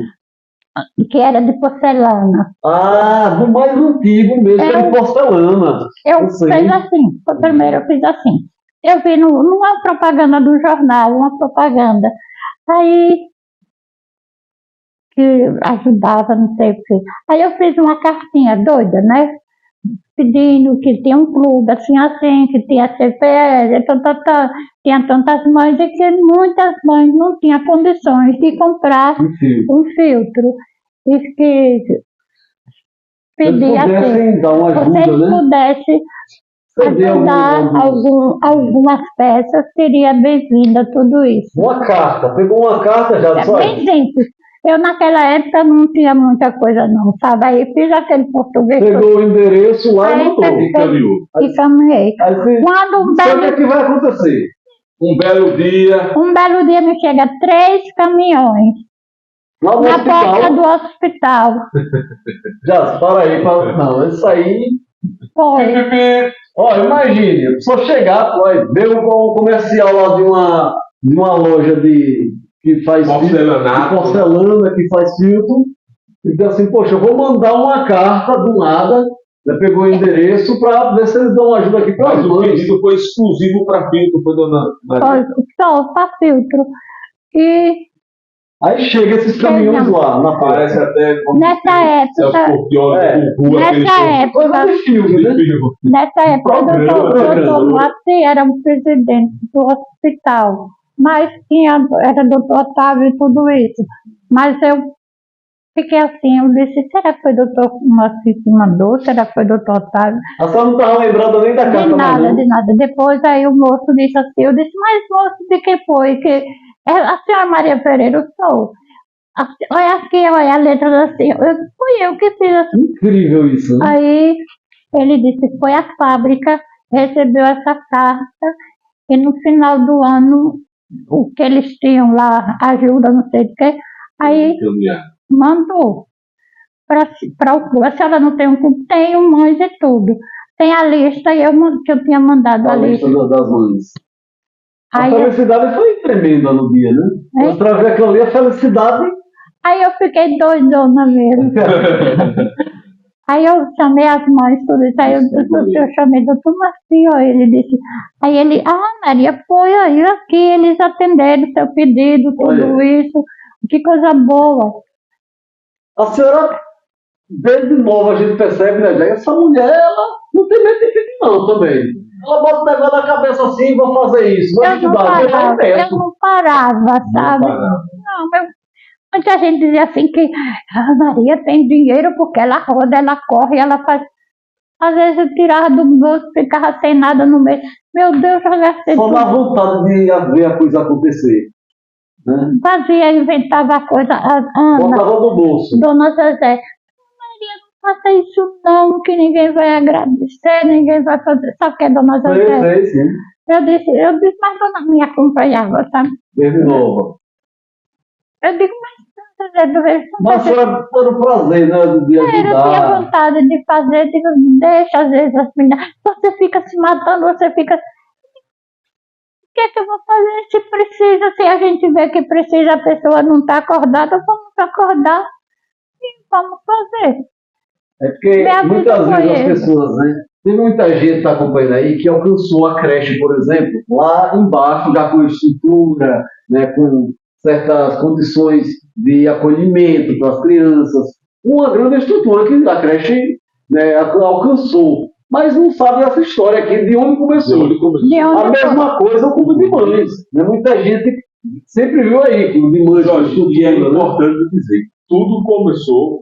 que era de porcelana. Ah, do mais antigo mesmo, que é de porcelana. Eu sei. fiz assim, primeiro eu fiz assim. Eu vi numa propaganda do jornal, uma propaganda, aí que ajudava, não sei o quê. Aí eu fiz uma cartinha doida, né? Pedindo que tinha um clube assim, que tinha CPL, tinha tantas mães e que muitas mães não tinham condições de comprar um filtro. E que pedia assim, pudessem dar uma ajuda, vocês né? pudessem ajudar algumas peças, seria bem-vinda tudo isso. Uma carta, pegou uma carta já, só Bem simples. Eu naquela época não tinha muita coisa não, sabe? Aí fiz aquele português. pegou o endereço lá e Aí mandou. E caminhou. E caminhei. Aí você Quando sabe o que vai acontecer. Um belo dia, me chega 3 caminhões Lá no na porta hospital, do hospital. já, para aí, não, isso aí, Foi. ó, imagine, a pessoa chegar, olha, deu um comercial lá de uma loja que faz porcelanato. de porcelana, que faz filtro, e diz assim, poxa, eu vou mandar uma carta do nada, né, pegou o endereço para ver se eles dão ajuda aqui para Mas as o mães. pedido foi exclusivo para filtro, foi dona Maria. Só para filtro. E Aí chega esses caminhões lá, na Parece porta. até como nessa Celso época, Portiolli com rua, aquele nessa época, Coisa de filme, né? nessa época, o Programa. doutor Moacir era o presidente do hospital, mas era doutor Otávio e tudo isso. Mas eu fiquei assim, eu disse, será que foi o doutor Moacir que mandou? Será que foi o doutor Otávio? A senhora não estava lembrando nem da De carta, mais nada, não? de nada. Depois aí o moço disse assim, eu disse, mas moço, de quem foi? Que a senhora Maria Pereira, eu sou. Olha aqui, olha a letra da senhora. Fui eu que fiz assim. Incrível isso, né? Aí ele disse, foi a fábrica, recebeu essa carta e no final do ano, o que eles tinham lá, ajuda, não sei o que, aí Encaminhar. mandou para o clube. A senhora não tem um clube? Tem um mães e tudo. Tem a lista e que eu tinha mandado a A lista. lista das mães. A Aí, felicidade foi tremenda no dia, né? É. Eu travei aquilo ali, a felicidade. aí eu fiquei doidona mesmo. Aí eu chamei as mães, tudo isso. Aí eu chamei o doutor Marcinho, ele disse. Aí ele, Maria, foi aí aqui, eles atenderam seu pedido, tudo isso. Que coisa boa. A senhora, desde novo, a gente percebe, né, Jair? Essa mulher, ela não tem medo de filho, não, também. Ela bota o negócio na cabeça assim, vou fazer isso, vou Eu não estudar, vou parava, dar eu não parava, sabe? Muita gente dizia assim que a Maria tem dinheiro porque ela roda, ela corre, ela faz. Às vezes eu tirava do bolso, ficava sem nada no meio. Meu Deus, eu gastei Só tudo. dá vontade de ver a coisa acontecer. Né? Fazia, inventava a coisa. A Ana, Botava no bolso. Dona Zezé, Maria, não faça isso não, que ninguém vai agradecer, ninguém vai fazer. Sabe o que é Dona Zezé? Sei, sim. Eu disse, mas Dona me acompanhava, sabe? Desde nova. Eu digo, mas Dona Zezé, eu vejo. Mas era um prazer, né, de Eu tinha ajudar. vontade de fazer, digo, deixa às vezes as meninas, você fica se matando, você fica. O que é que eu vou fazer se precisa? Se a gente vê que precisa, a pessoa não está acordada, vamos acordar e vamos fazer. É porque Minha vida muitas foi vezes as essa. pessoas, né? Tem muita gente que está acompanhando aí que alcançou a creche, por exemplo, lá embaixo, já com estrutura, né, com certas condições de acolhimento para as crianças. Uma grande estrutura que a creche, né, alcançou. Mas não sabe essa história aqui, de onde começou. De onde A mesma coisa o clube de mães. Né? Muita gente sempre viu aí, clube de mães. Jorge, e é estrutura, né? importante dizer, tudo começou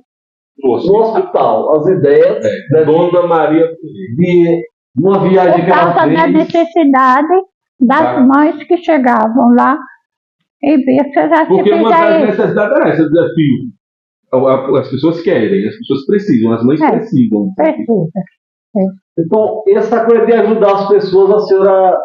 no No hospital. hospital, as ideias né, Dona Maria Pereira. de uma viagem Por que ela causa da fez. necessidade das Tá. mães que chegavam lá e via se já se Porque uma das fizer isso. necessidades era essa, desafio. As pessoas querem, as pessoas precisam, as mães É. precisam. Precisa. Então, essa coisa de ajudar as pessoas, a senhora,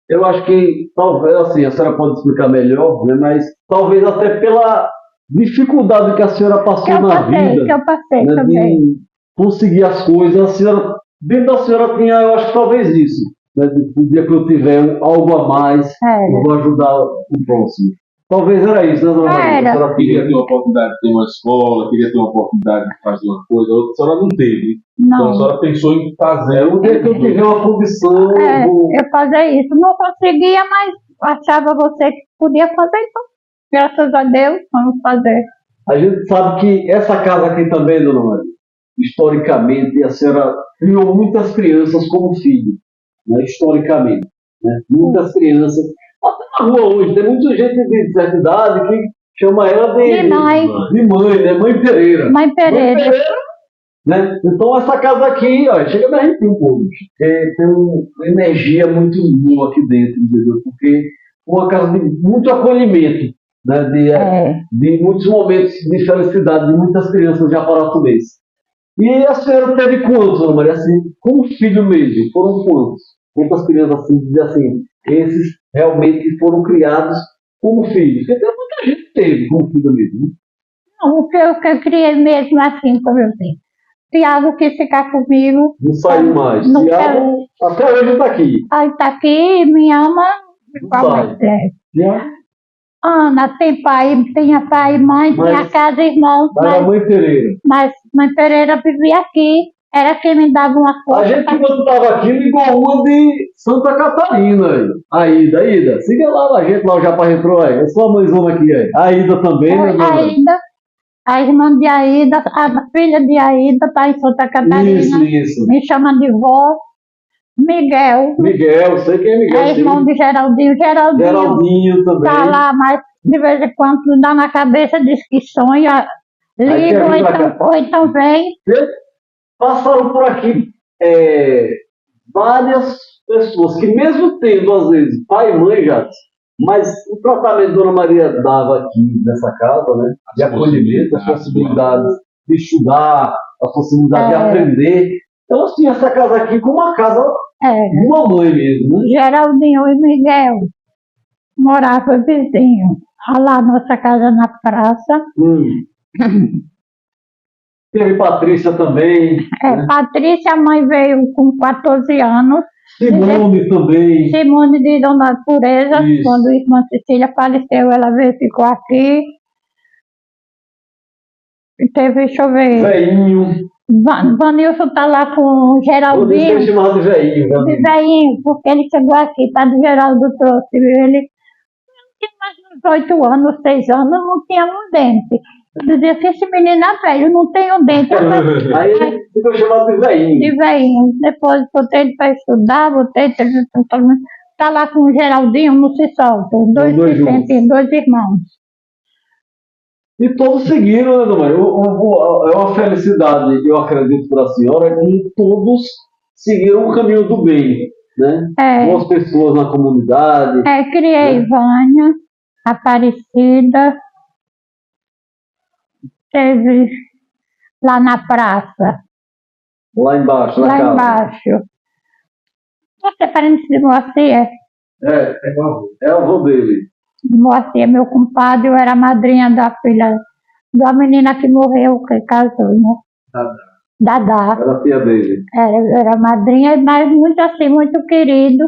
eu acho que talvez, assim, a senhora pode explicar melhor, né, mas talvez até pela dificuldade que a senhora Que passou eu na passei, vida, que eu passei né, também. de conseguir as coisas, a senhora, dentro da senhora tinha, eu acho que talvez isso, né, o dia que eu tiver algo a mais, eu vou ajudar o próximo. Talvez era isso, né, dona Maria? Era. A senhora Queria ter uma oportunidade de ter uma escola, queria ter uma oportunidade de fazer uma coisa, outra. A senhora não teve. Então a Não. senhora pensou em fazer. o dia que eu tiver uma condição, É, eu vou... eu fazia isso. Não conseguia, mas achava você que podia fazer, então, graças a Deus, vamos fazer. A gente sabe que essa casa aqui também, dona Maria, historicamente, a senhora criou muitas crianças como filho, né, historicamente. Né? Muitas crianças. Até na rua hoje, tem muita gente de certa idade que chama ela De mãe. de mãe, né? Mãe Pereira. Mãe Pereira. Né? Então essa casa aqui, ó, chega a me arrepiar um pouco, porque tem uma energia muito boa aqui dentro, entendeu? Porque é uma casa de muito acolhimento, né? De muitos momentos de felicidade de muitas crianças de Aparatonense. E a senhora teve quantos, Ana Maria? Assim, como filho mesmo, foram quantos? Quantas crianças assim, esses realmente foram criados como filhos? Porque tem muita gente que teve como filho mesmo. Né? Não, o que eu criei mesmo assim, como eu disse. Tiago quis ficar comigo. Não saiu mais. Não Tiago, até hoje está aqui. Aí está aqui, me ama. Não sai. Tiago, Ana tem pai e mãe, Mas- tinha casa e irmãos, da Mãe Pereira. mas mãe Pereira vivia aqui, era quem me dava uma A força. gente, quando estava aqui, ligou uma de Santa Catarina. Aí. A Ida. Siga lá a gente, lá o Japa entrou aí. É só a mãezona aqui aí. A Ida também, né, dona? Aida, a irmã de Aida, a filha de Aida está em Santa Catarina, Isso. me chama de vó. Miguel, Miguel, sei quem é Miguel. é sim. irmão de Geraldinho. Geraldinho também. Está lá, mas de vez em quando dá na cabeça, diz que sonha. Aí Ligo, quer vir pra cá. ou então vem. Passaram por aqui várias pessoas que, mesmo tendo, às vezes, pai e mãe já, mas o tratamento que Dona Maria dava aqui nessa casa, né, de acolhimento, as possibilidades de estudar, a possibilidade de aprender, elas tinham essa casa aqui como uma casa de uma mãe mesmo, né? Geraldinho e Miguel moravam vizinho. Lá nossa casa na praça. Teve Patrícia também. Né? Patrícia, a mãe veio com 14 anos. Simone também. Simone de Dona Pureza. Isso. Quando a irmã Cecília faleceu, ela veio e ficou aqui. E teve, deixa eu ver. Veinho. Vanilson está lá com o Geraldinho. Ele chamado de veinho. De veinho, porque ele chegou aqui, Padre Geraldo trouxe. Ele tinha mais uns 8 anos, 6 anos, não tinha um dente. Eu dizia assim, esse menino é velho, não tem um dente. Aí ele ficou chamado de veinho. De veinho. Depois botei ele para estudar, está lá com o Geraldinho, não se soltam. Dois irmãos. E todos seguiram, né, Dona Maria? É uma felicidade, eu acredito, para a senhora, que todos seguiram o caminho do bem, né? Boas pessoas na comunidade. Criei Vânia, Aparecida, teve lá na praça. Lá embaixo, na casa. Lá embaixo. Você é parente de Moacir? É o avô dele. Moacir, meu compadre, eu era madrinha da filha da menina que morreu, que casou, né? Dadá. Era a filha dele. Era madrinha, mas muito assim, muito querido.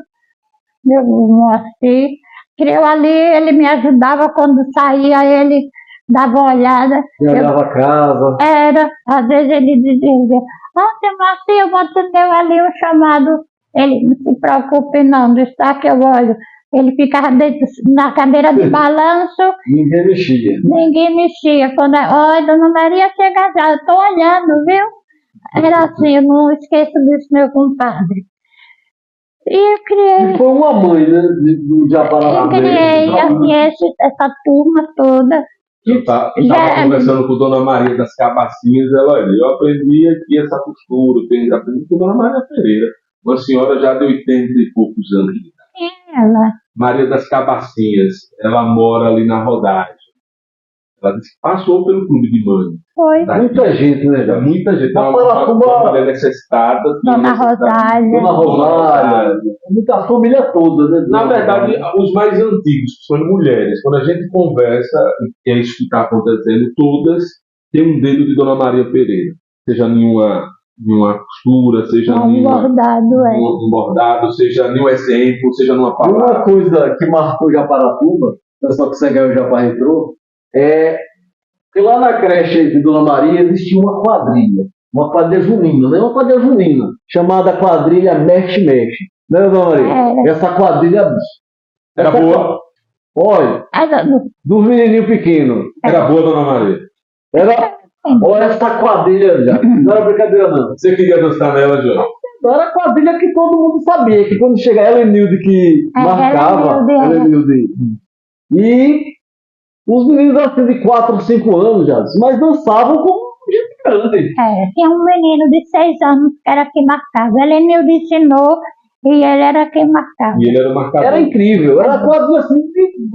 Meu Moacir. Criou ali, ele me ajudava quando saía, ele dava uma olhada. Olhava a casa. Às vezes ele dizia, seu Moacir, eu vou atender ali um chamado. Ele, não se preocupe não, está que eu olho. Ele ficava na cadeira de balanço. Ninguém mexia. Ninguém mexia. Quando, olha, Dona Maria chega já, eu estou olhando, viu? Era assim, eu não esqueço disso, meu compadre. E eu criei. E foi uma mãe, né? Do Japará. Eu criei assim, essa turma toda. Eu estava conversando com Dona Maria das Cabacinhas, ela, olha, eu aprendi aqui essa costura, eu aprendi com Dona Maria Pereira, uma senhora já de 80 e poucos anos. Ela. Maria das Cabacinhas, ela mora ali na Rodagem. Ela disse que passou pelo clube de mãe. Foi. Muita gente, né, já? Muita gente. Uma mulher necessitada. Dona Rosália. Dona Rosália. Muita família toda, né? Na verdade, os mais antigos, que são mulheres, quando a gente conversa, e é isso que está acontecendo, todas têm um dedo de Dona Maria Pereira. Seja nenhuma costura, seja um bordado, seja nenhum exemplo, seja numa palavra. Uma coisa que marcou Japaratuba, o pessoal que segue o Japar entrou, é que lá na creche de Dona Maria existia uma quadrilha junina, né? Uma quadrilha junina, chamada quadrilha Mexe-Mexe. Né, Dona Maria? Essa quadrilha... Era boa? Olha, dos menininhos pequenos. Era boa, Dona Maria? Olha essa quadrilha já. Não era brincadeira, não. Você queria dançar nela, João? Era a quadrilha que todo mundo sabia, que quando chegava ela e Nilde que marcava. Ela e Nilde. E os meninos assim de 4 ou 5 anos já, mas dançavam como gente grande. Tinha um menino de 6 anos que era quem marcava. Ela e Nilde ensinou e ele era quem marcava. E ele era marcador. Era incrível. Era quadrilha assim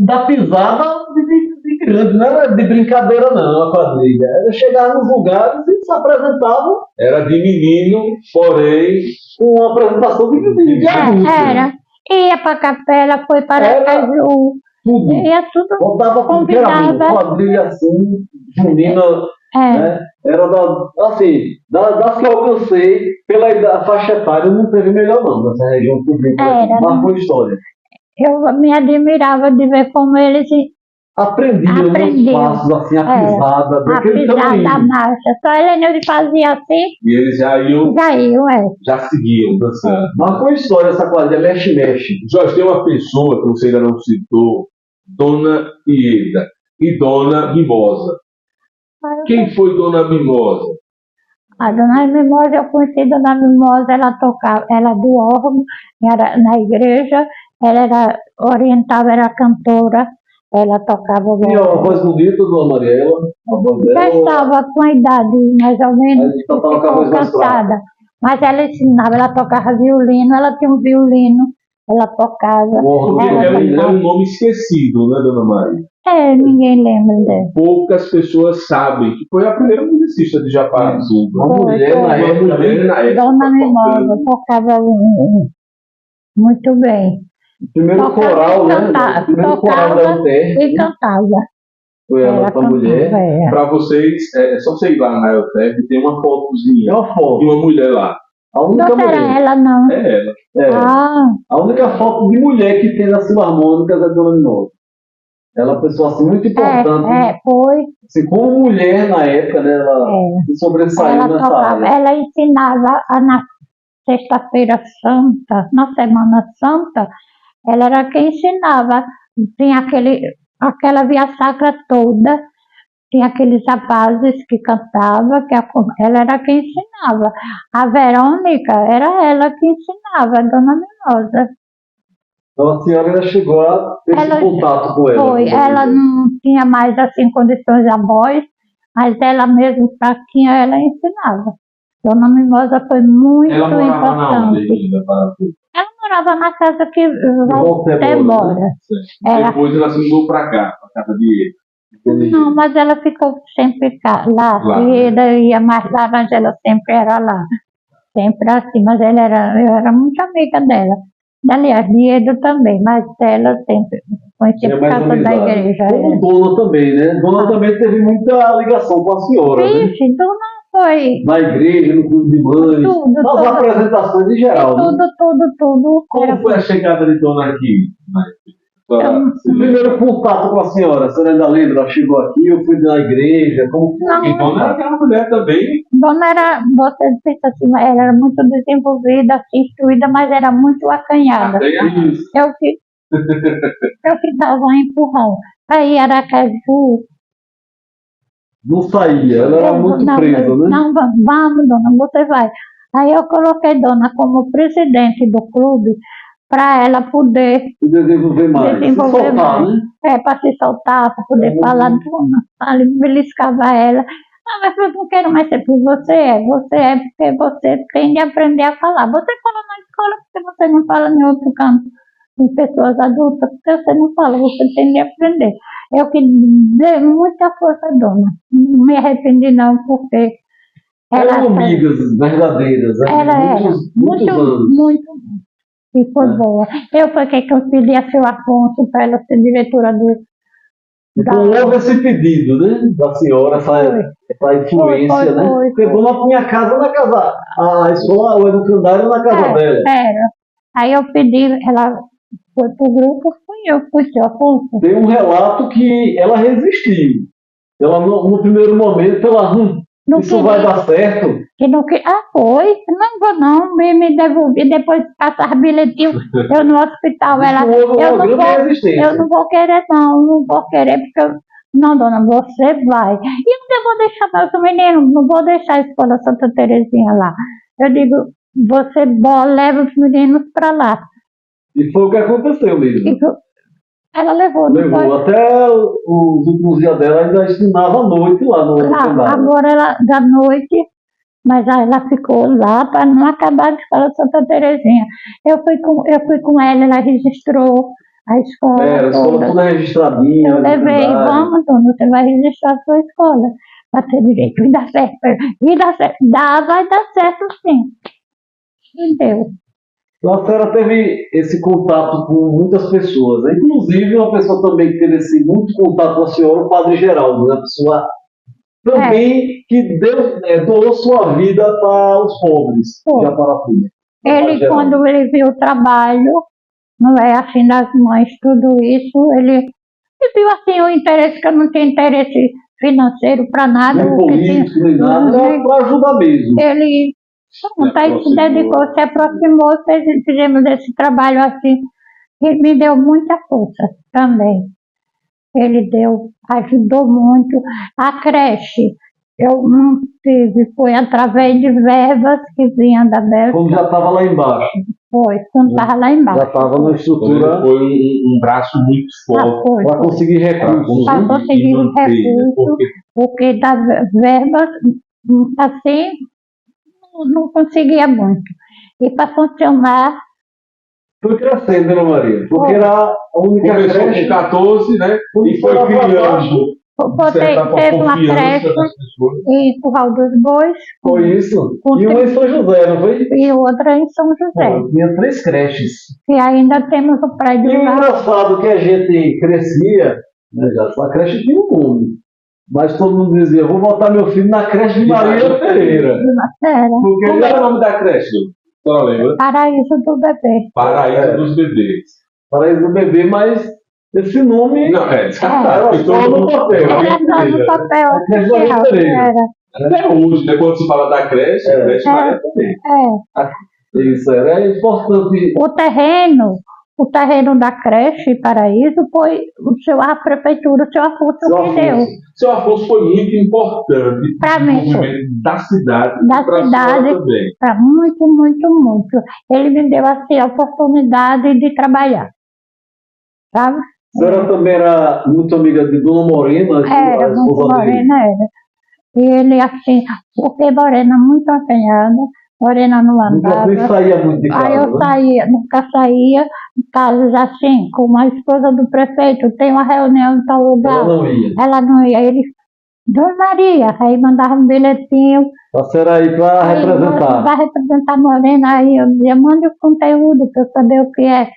da pisada de grande, não era de brincadeira não, a quadrilha. Era chegar nos lugares e se apresentavam. Era de menino, porém... com uma apresentação de adulto. Era. Ia para a capela, foi para Caju. Tudo. Ia tudo. Botava com quadrilha assim, junina, né? Era das que eu alcancei pela faixa etária, não teve melhor não, nessa região pública. Marcou história. Eu me admirava de ver como eles aprendiam os passos, assim, a pisada, daquele tamanho. A marcha. Só a Helenilde fazia assim. E eles já iam, já seguiam dançando. Marcou história essa quadrilha, mexe-mexe. Jorge, tem uma pessoa que você ainda não citou, Dona Ieda e Dona Mimosa. Quem foi Dona Mimosa? A Dona Mimosa, eu conheci Dona Mimosa, ela tocava, ela do órgão, era na igreja, ela era orientada, era cantora, Ela tocava Tinha uma violão. voz bonita, dona Mariela. A voz Já dela. estava com a idade mais ou menos, Aí só tava com a ficou voz mais fraca. cansada. Mas ela ensinava, ela tocava violino, ela tinha um violino, ela tocava. É um nome esquecido, né, dona Maria? Ninguém lembra dela. Poucas pessoas sabem que foi a primeira musicista de Japaraçuba. Uma mulher na época. Dona Mimosa tocava muito bem. Primeiro Tocava coral, e né? cantava, Primeiro coral da tocava UTER. e cantava. Foi ela, essa mulher. É. Para vocês, é só você ir lá na EUTEP, tem uma É fotozinha uma foto. de uma mulher lá. A única Não era mulher. ela, não. É ela. É. Ah, A única foto de mulher que tem nas filarmônicas é a Dona Mimosa. Ela é uma pessoa assim, muito importante. foi. Assim, como mulher na época, né, ela se sobressaiu Ela nessa tocava, área. ela ensinava na Sexta-feira Santa, na Semana Santa, ela era quem ensinava. Tinha aquela via sacra toda, tinha aqueles rapazes que cantavam, ela era quem ensinava. A Verônica, era ela que ensinava, a Dona Mimosa. Então a senhora ainda chegou a ter esse contato com ela. Foi, ela não tinha mais assim condições a voz, mas ela mesmo fraquinha, ela ensinava. Dona Mimosa foi muito Ela morava na onde, importante. ainda, Paraty? Ela morava na casa que Volta até embora, embora. Certo. Depois ela se mudou para cá, para casa de Não, mas ela ficou sempre lá. Lá, E né? ele ia mais lá, mas ela sempre era lá. Sempre assim, mas eu era muito amiga dela. Aliás, Diego também, mas ela sempre conhecia por mais causa da amizade. igreja. Como Dona também, né? Dona também teve muita ligação com a senhora, né? Vixe, Dona foi Na igreja, no clube de mães, tudo, nas tudo. apresentações em geral. Né? Tudo. Como foi a chegada de Dona aqui? O primeiro contato com a senhora ainda lembra? Ela chegou aqui, eu fui na igreja, como foi? Não. E Dona era aquela mulher também. Dona era, você pensa assim, ela era muito desenvolvida, instruída, mas era muito acanhada. Isso. Eu que dava um empurrão. Aí Aracaju. Não saía, ela era muito presa, né? Não, vamos, dona, você vai. Aí eu coloquei dona como presidente do clube para ela poder Se desenvolver mais, se soltar, mais. né? Para se soltar, para poder falar, dona. Ali beliscava ela. Ah, mas eu não quero mais ser por você porque você tem de aprender a falar. Você fala na escola porque você não fala em outro canto, com pessoas adultas, porque você não fala, você tem de aprender. Eu que dei muita força, dona. Não me arrependi não, porque eram amigas verdadeiras, né? Ela muitos anos. Muito. E foi boa. Eu foi que eu pedi a seu Afonso para ela ser diretora do... Então houve esse pedido, né? Da senhora, essa influência, né? Porque Dona tinha casa na casa, a escola, o educandário na casa dela. Era. Aí eu pedi, ela foi pro grupo, fui seu Afonso. Tem um relato que ela resistiu. Ela, no primeiro momento, ela, isso vai dar certo. Foi? Não vou não, me devolvi, depois de passar bilhetinho, eu no hospital, eu não vou querer não vou querer, porque não, dona, você vai. E onde eu vou deixar meus meninos? Não vou deixar a escola Santa Terezinha lá. Eu digo, você leva os meninos para lá. E foi o que aconteceu mesmo. Ela levou. Até os últimos dias dela ainda ensinava à noite lá no educandário. Agora ela, da noite, mas ela ficou lá para não acabar a escola Santa Terezinha. Eu fui com ela registrou a escola. A escola toda registradinha. Eu levei, vamos, dona, você vai registrar a sua escola para ter direito. E dá certo. Vai dar certo sim. Entendeu? Então a senhora teve esse contato com muitas pessoas, né? Inclusive uma pessoa também que teve muito contato com a senhora, o Padre Geraldo, né? Pessoa também que doou sua vida para os pobres de Aparatuba. Ele, quando ele viu o trabalho, não é assim das mães, tudo isso, ele viu assim o interesse, que eu não tinha interesse financeiro para nada. Nem político, nem nada, era para ajudar mesmo. Ele se dedicou, se aproximou, fizemos esse trabalho assim, ele me deu muita força também. Ele ajudou muito. A creche, eu não tive, foi através de verbas que vinham da Bélgica. Quando já estava lá embaixo. Foi, quando estava lá Já embaixo. estava numa Então, estrutura ele foi um braço muito forte Foi. para conseguir para recursos. Para né? conseguir manter, né? recursos, porque das verbas, assim, não conseguia muito. E para funcionar, Foi crescendo, Ana Maria, porque era a única Começou creche. com 14, né? Quando E foi foi lá pra criando, baixo, de certa forma, teve uma confiança creche das pessoas. em Curral dos Bois foi isso. Com E uma em São José, não foi? e outra em São José. Pô, tinha 3 creches. E ainda temos o E prédio o lá. engraçado que a gente crescia, né, já a creche tinha um nome. Mas todo mundo dizia, vou botar meu filho na creche de Maria Pereira. Era Porque Como ele era o era nome da creche? A senhora lembra? Paraíso do Bebê. Paraíso dos Bebês. Paraíso do Bebê, mas esse nome Não, era tá. só no papel. Era só no papel A creche Maria oficial. Pereira. Era. Até hoje, né? Quando se fala da creche, a creche Maria também. Isso era importante. O terreno da creche Paraíso foi a prefeitura, o seu Afonso Seu que deu. Afonso. Seu Afonso foi muito importante Pra para o mim, desenvolvimento da cidade Da e para a cidade. senhora também. Pra muito, muito, muito. Ele me deu assim, a oportunidade de trabalhar. Sabe? A senhora também era muito amiga de Dona Morena, Era, a muito esposa dele. morena era. E ele assim, porque Morena muito apanhada, Morena não Nunca nem andava. saía muito de casa. Aí eu né? saía, nunca saía, em casos assim, como a esposa do prefeito, tem uma reunião em tal Ela lugar, não ia. ela não ia, ele, Dona Maria, aí mandava um bilhetinho, A senhora aí para aí representar. vai representar Morena, aí eu dizia, mande o conteúdo para eu saber o que é.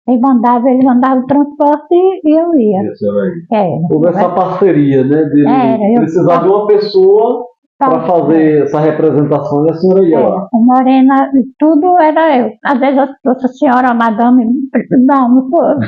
Aí ele mandava o transporte e eu ia. E a senhora aí? Houve essa parceria, né? De Era, eu- precisar de uma pessoa para fazer essa representação e a senhora ia lá. O Morena, tudo era eu. Às vezes eu trouxe a senhora, madame, não foi.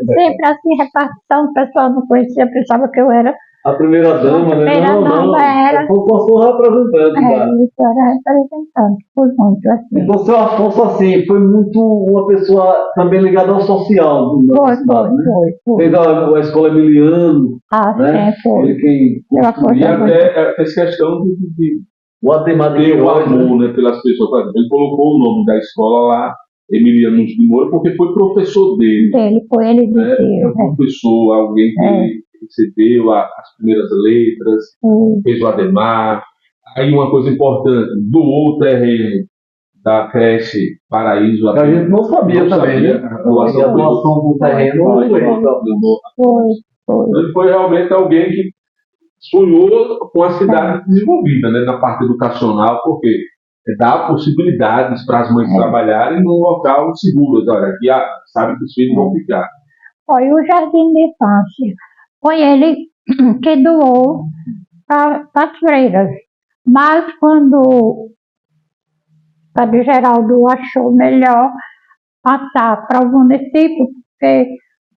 Sempre assim, repartição, o pessoal não conhecia, pensava que eu era. A primeira dama, né? Primeira Não, dama era. Afonso representante. Tá? Eu era representante, por muito assim. Então, o seu Afonso, assim, foi muito uma pessoa também ligada ao social do Foi. Fez a escola Emiliano, Ah, né? sim, foi. Ele quem Eu E acordei muito. até fez questão de o Ademar de ter o Queiroz, né? amor, né, pelas pessoas. Por exemplo, ele colocou o nome da escola lá, Emiliano de Moura, porque foi professor dele. Ele Né? É dizia, um professor, alguém que recebeu as primeiras letras, fez o Ademar. Aí uma coisa importante, doou o terreno da creche Paraíso. Que a gente não sabia também, né? A A doação foi doação do terreno foi- foi. foi. Ele foi realmente alguém que sonhou com a cidade desenvolvida, né, na parte educacional, porque dá possibilidades para as mães trabalharem num local seguro. Olha, aqui sabe que os filhos vão ficar. Foi o Jardim de Infância. Foi ele que doou para as freiras. Mas quando o Padre Geraldo achou melhor passar para o município, porque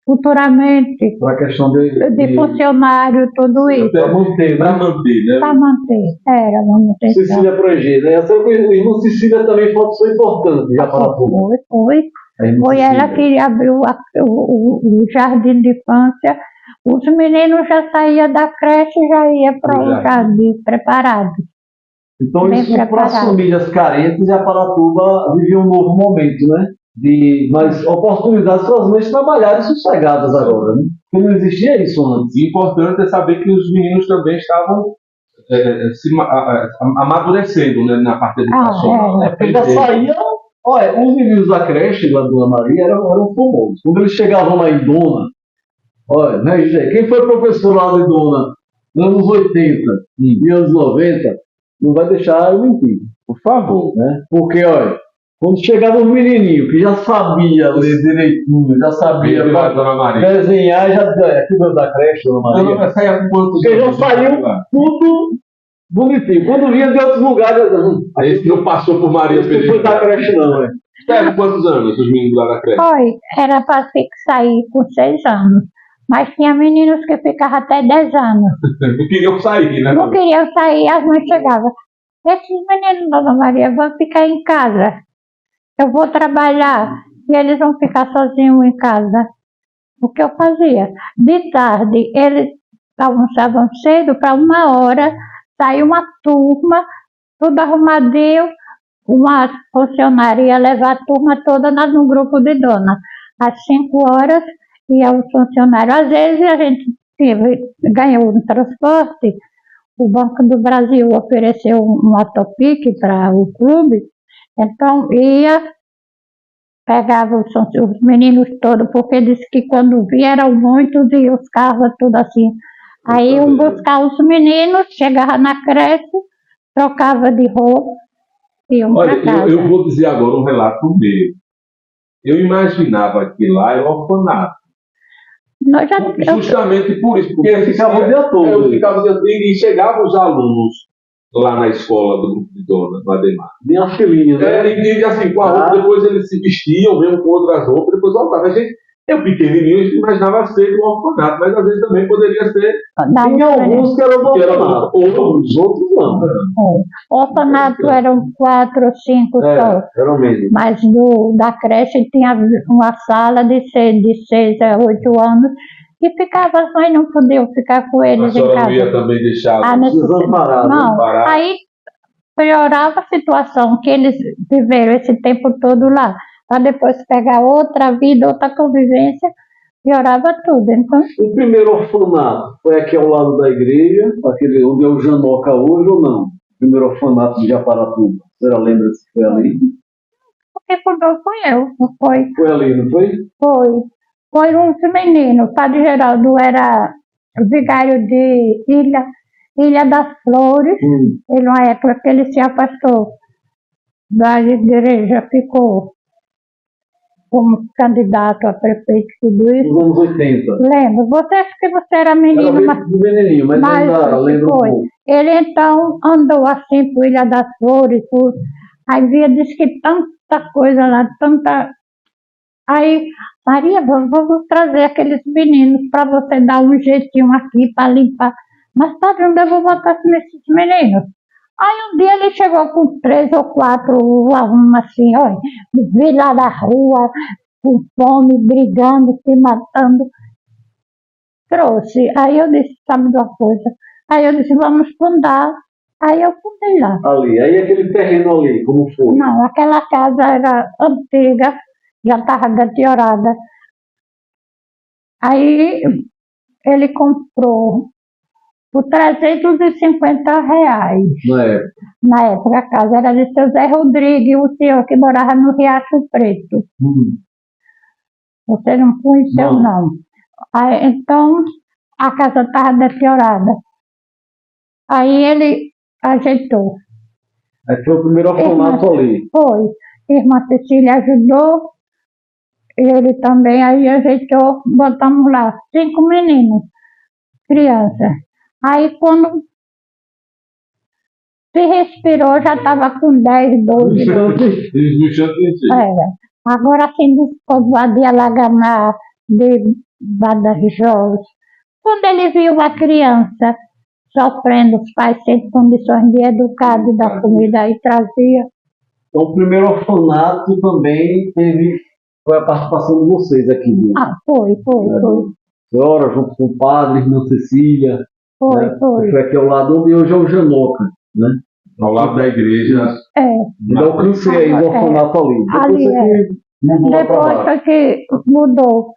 futuramente, Para a questão de funcionário, tudo isso, para manter, Para né? manter, né? para manter. Era manutenção. Cecília Proeger, né? Essa irmã Cecília também foi uma pessoa importante, já para tudo. Foi ela que abriu o jardim de infância. Os meninos já saíam da creche e já iam para o jardim preparado. Então, Bem isso para as preparado. famílias carentes, a Paratuba viveu um novo momento, né? De mais oportunidades para as mães trabalharem sossegadas agora, né? Porque não existia isso antes. E importante é saber que os meninos também estavam amadurecendo, né, na parte educacional. é. Porque já saía. Olha, os meninos da creche lá de Dona Maria eram famosos. Quando eles chegavam lá em Dona, olha, né, gente, quem foi professor lá de Dona nos anos 80 e anos 90, não vai deixar eu mentir, Por favor. né? Porque, olha, quando chegavam os menininhos que já sabia ler direitinho, já sabia Veio lá, Dona Maria. desenhar, já aqui veio da creche, Dona Maria. Vai sair há quantos Porque já anos? saiu tudo bonitinho. Quando vinha de outros lugares, Esse não passou por Maria isso não foi da Pereira. creche não, né? Espera, quantos anos os meninos lá da creche? Era para sair com 6 anos. Mas tinha meninos que ficavam até 10 anos. Não queriam sair, né? Não queriam sair, as mães chegavam. Esses meninos, Dona Maria, vão ficar em casa. Eu vou trabalhar e eles vão ficar sozinhos em casa. O que eu fazia? De tarde, eles almoçavam cedo, para 1 hora, saía uma turma, tudo arrumadinho, uma funcionária ia levar a turma toda no grupo de dona. Às 5 horas ia o funcionário. Às vezes a gente ganhou um transporte, o Banco do Brasil ofereceu um autopique para o clube, então pegava os meninos todos, porque disse que quando vieram muitos e os carros tudo assim. Aí iam buscar os meninos, chegava na creche, trocava de roupa e iam para casa. Olha, eu vou dizer agora um relato meu. Eu imaginava que lá era um orfanato. Justamente por isso, porque ficava o dia todo. Eu ficava o dia todo e chegavam os alunos lá na escola do grupo de dona, no Ademar. Nem as filhinhas, né? E assim, com a roupa, depois eles se vestiam mesmo com outras roupas, depois voltavam. Eu pequenininho, eu imaginava ser um orfanato, mas às vezes também poderia ser. Tinha alguns que eram do orfanato, os outros não. Orfanato eram 4 ou 5 só. Era o mesmo. Mas da creche tinha uma sala de 6 a 8 anos e ficava, as mães não podiam ficar com eles em casa. A senhora não ia também deixar desamparados. Não, aí piorava a situação, que eles viveram esse tempo todo lá. Para depois pegar outra vida, outra convivência, piorava tudo. Então, o primeiro orfanato foi aqui ao lado da igreja, aquele onde é o Janoca hoje ou não? O primeiro orfanato de Japaratuba. A senhora lembra se foi ali? Porque fundou fui eu, não foi? Foi ali, não foi? Foi. Foi um menino. O Padre Geraldo era vigário de Ilha das Flores. Ele, numa época que ele se afastou da igreja, ficou como candidato a prefeito, tudo isso. Nos anos 80. Lembro. Você acha que você era menino, era menininho, mas ainda lembro um pouco. Ele então andou assim por Ilha das Flores, aí disse que tanta coisa lá, tanta. Aí, Maria, vamos trazer aqueles meninos para você dar um jeitinho aqui para limpar. Mas padre, onde eu vou botar nesses meninos? Aí um dia ele chegou com 3 ou 4 alunos assim, olha, vi lá da rua, com fome, brigando, se matando. Trouxe. Aí eu disse, sabe de uma coisa? Aí eu disse, vamos fundar. Aí eu fundei lá. Ali, aí aquele terreno ali, como foi? Não, aquela casa era antiga, já estava deteriorada. Aí ele comprou por R$350. Na época a casa era de seu Zé Rodrigues, o senhor que morava no Riacho Preto. Você não conheceu, não. Aí, então, a casa estava deteriorada. Aí ele ajeitou. Aí foi o primeiro orfanato ali. Foi. Irmã Cecília ajudou. Ele também, aí ajeitou, botamos lá 5 meninos, crianças. Aí quando se respirou, já estava com 10, 12. Agora assim, dos povoados de Alaganá, de Badajoz. Quando ele viu a criança sofrendo, os pais sem condições de educar, de dar comida, aí trazia. Então o primeiro orfanato também foi a participação de vocês aqui. Foi. Senhora, junto com o padre, irmã Cecília. Foi. Foi aqui ao lado onde hoje é o Janoca, né? Ao lado da igreja. Então eu cansei aí do orfanato ali. Depois foi que mudou.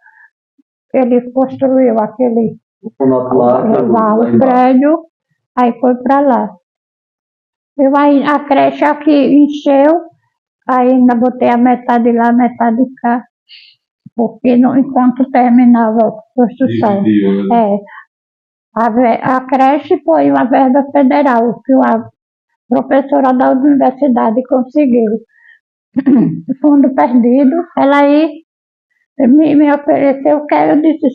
Ele construiu aquele orfanato lá, o prédio, aí foi para lá. Aí a creche aqui encheu, aí ainda botei a metade lá, a metade cá, porque enquanto terminava a construção. A creche foi uma verba federal, que a professora da universidade conseguiu. Fundo perdido, ela aí me ofereceu, eu disse,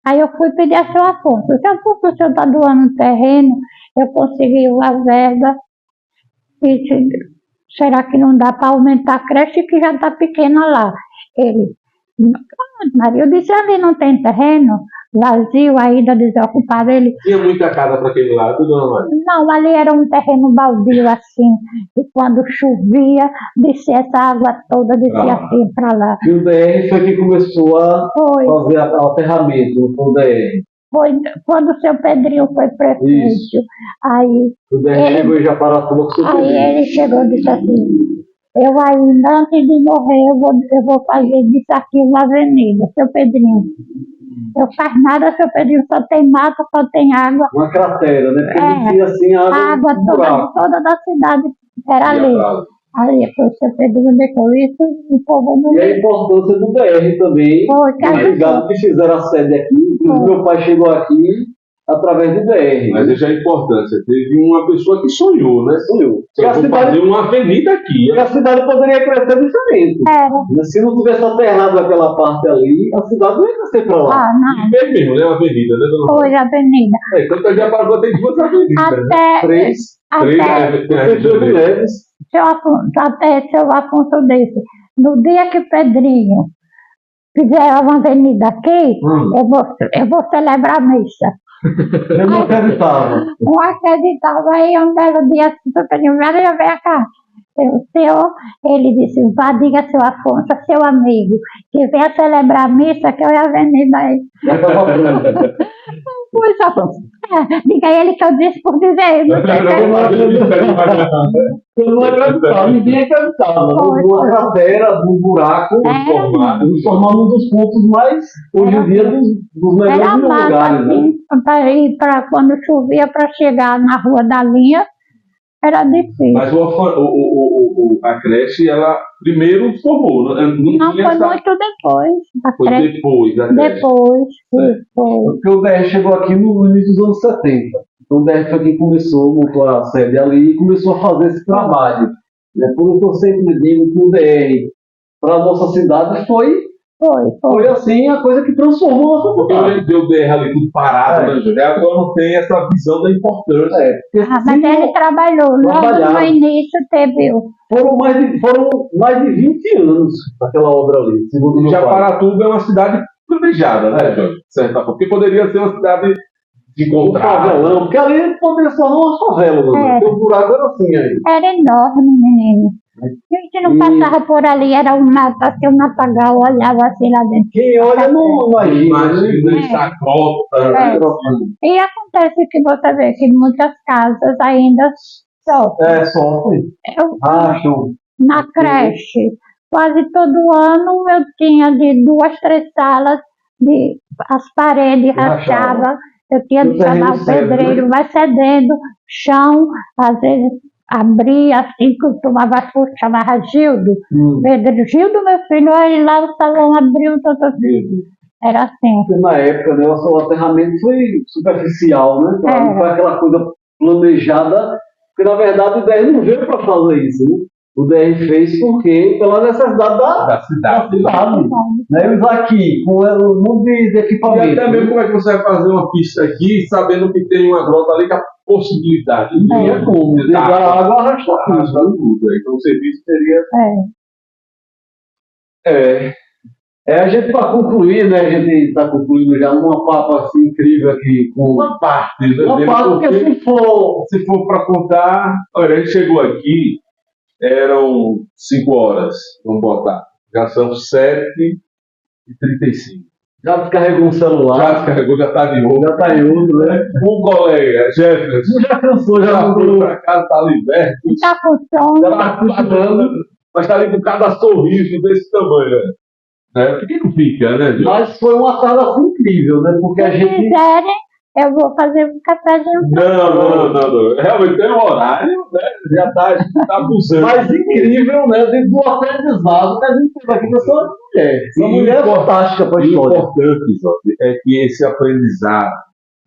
aí eu fui pedir a seu Afonso. Seu Afonso, o senhor está doando terreno, eu consegui uma verba, e será que não dá para aumentar a creche que já está pequena lá? Ele, Maria, eu disse, ali não tem terreno, vazio, ainda desocupado. Ele, tinha muita casa para aquele lado, dona Maria? Não, ali era um terreno baldio assim, e quando chovia, descia essa água toda, descia assim para lá. E o DR foi que começou a fazer aterramento, não foi o DR? Foi quando o seu Pedrinho foi prefeito. Isso. Aí o DR chegou em Japaratuba com o seu Pedrinho. Aí ele chegou e disse assim, Eu ainda, antes de morrer, eu vou fazer disso aqui uma avenida, seu Pedrinho. Eu faço nada, seu Pedrinho, só tem mato, só tem água. Uma cratera, né? Porque É, descia assim a A água água no toda, buraco. toda da cidade era ali. Ali, foi o seu Pedrinho deixou isso, o povo não E a importância do BR também, foi, que ligado que fizeram a sede aqui, inclusive meu pai chegou aqui através do BR. Mas veja a importância. Teve uma pessoa que sonhou, né? Sonhou. Só E a vou cidade, fazer uma avenida aqui. e a cidade poderia crescer diferente. Era. Mas se não tivesse aterrado aquela parte ali, a cidade não ia crescer para lá. Ah, não. E fez mesmo, né? Uma avenida, né, dona Foi a avenida. Maria? Então a Japaraguá tem duas avenidas, né? Até, Três, Três, até, né? Tem a Pedro região dele. Neves. até seu Afonso disse, no dia que Pedrinho fizer uma avenida aqui, eu vou celebrar a missa. Eu não acreditava. Não acreditava. Aí um belo dia, o Pedrinho, vem cá. O senhor, ele disse, vá, diga seu Afonso, seu amigo, que venha celebrar a missa, que eu ia avenida aí. Já estava pronto. Pois, Afonso, diga a ele que eu disse por dizer. Não sei Eu não acreditava, ninguém acreditava. Numa cratera, num buraco, formando um dos pontos mais, hoje em dia, dos melhores era massa, lugares. Né? assim, para ir para quando chovia, para chegar na Rua da Linha, era difícil. Mas a creche, ela primeiro formou, né? Não, tinha foi essa- muito depois. A Foi creche, depois da creche. depois. Porque o DR chegou aqui no início dos anos 70. Então o DR foi quem começou, montou a sede ali e começou a fazer esse trabalho. Né? Por isso eu sempre digo que o DR, para a nossa cidade, foi assim a coisa que transformou a nossa Porque cidade. ele deu DR ali tudo parado, né, gente? Agora não tem essa visão da importância. Porque Mas se não- ele trabalhou. Logo Trabalhava. no início teve foram mais de 20 anos aquela obra ali, segundo o meu pai. Japaratuba é uma cidade planejada, né, Jorge? Certa forma. Porque poderia ser uma cidade de Um encontrar. favelão, porque ali poderia ser uma favela, né? É. Porque o buraco era assim aí. Era enorme, menino. A gente não passava por ali, era um mato, assim, um matagal, olhava assim lá dentro. Quem olha não imagina. Imagina É. estar crota. É. E acontece que você vê que muitas casas ainda sofrem. Sofre. Eu, Acham. na creche, quase todo ano eu tinha de 2, 3 salas, as paredes Rachava. rachavam, eu tinha de O terreno chamar o cede, pedreiro, vai cedendo, chão, às vezes abria assim, que eu tomava susto, chamava Gildo. Pedro, Gildo, meu filho, aí lá no salão abriu, todo assim. Era assim. Porque na época, né, o aterramento foi superficial, né? Não foi aquela coisa planejada, porque na verdade o DR não veio para fazer isso, né? O DR fez porque, pela necessidade da cidade. Né? Eles aqui, com o mundo de E equipamento. até mesmo como é que você vai fazer uma pista aqui, sabendo que tem uma grota ali, que a possibilidade de Não tinha como, deixar a água arrastar arrastar tudo. Então o serviço seria. A gente, para concluir, né? A gente está concluindo já numa papo assim incrível aqui com Uma parte, né? uma dele, parte, porque porque se for se for para contar, olha, a gente chegou aqui, eram 5 horas, vamos botar. Já são 7h35. já descarregou um celular, Já descarregou, já está de outro. já está em outro, né? Um colega, Jefferson, Já cansou, já já foi mudou. para casa, está liberto. Tá com sono. Já tá cochilando. Mas está ali com cada sorriso desse tamanho, né? Por que não fica, né, Diogo? Mas foi uma tarde assim incrível, né? Porque a Se gente. quiserem, eu vou fazer um cafezinho. Não. Realmente tem um horário, né? Já está abusando. Mas incrível, né? Dentro do aprendizado que a gente teve aqui dessa mulher. Essa mulher é fantástica para a O história. importante, Jorge, é que esse aprendizado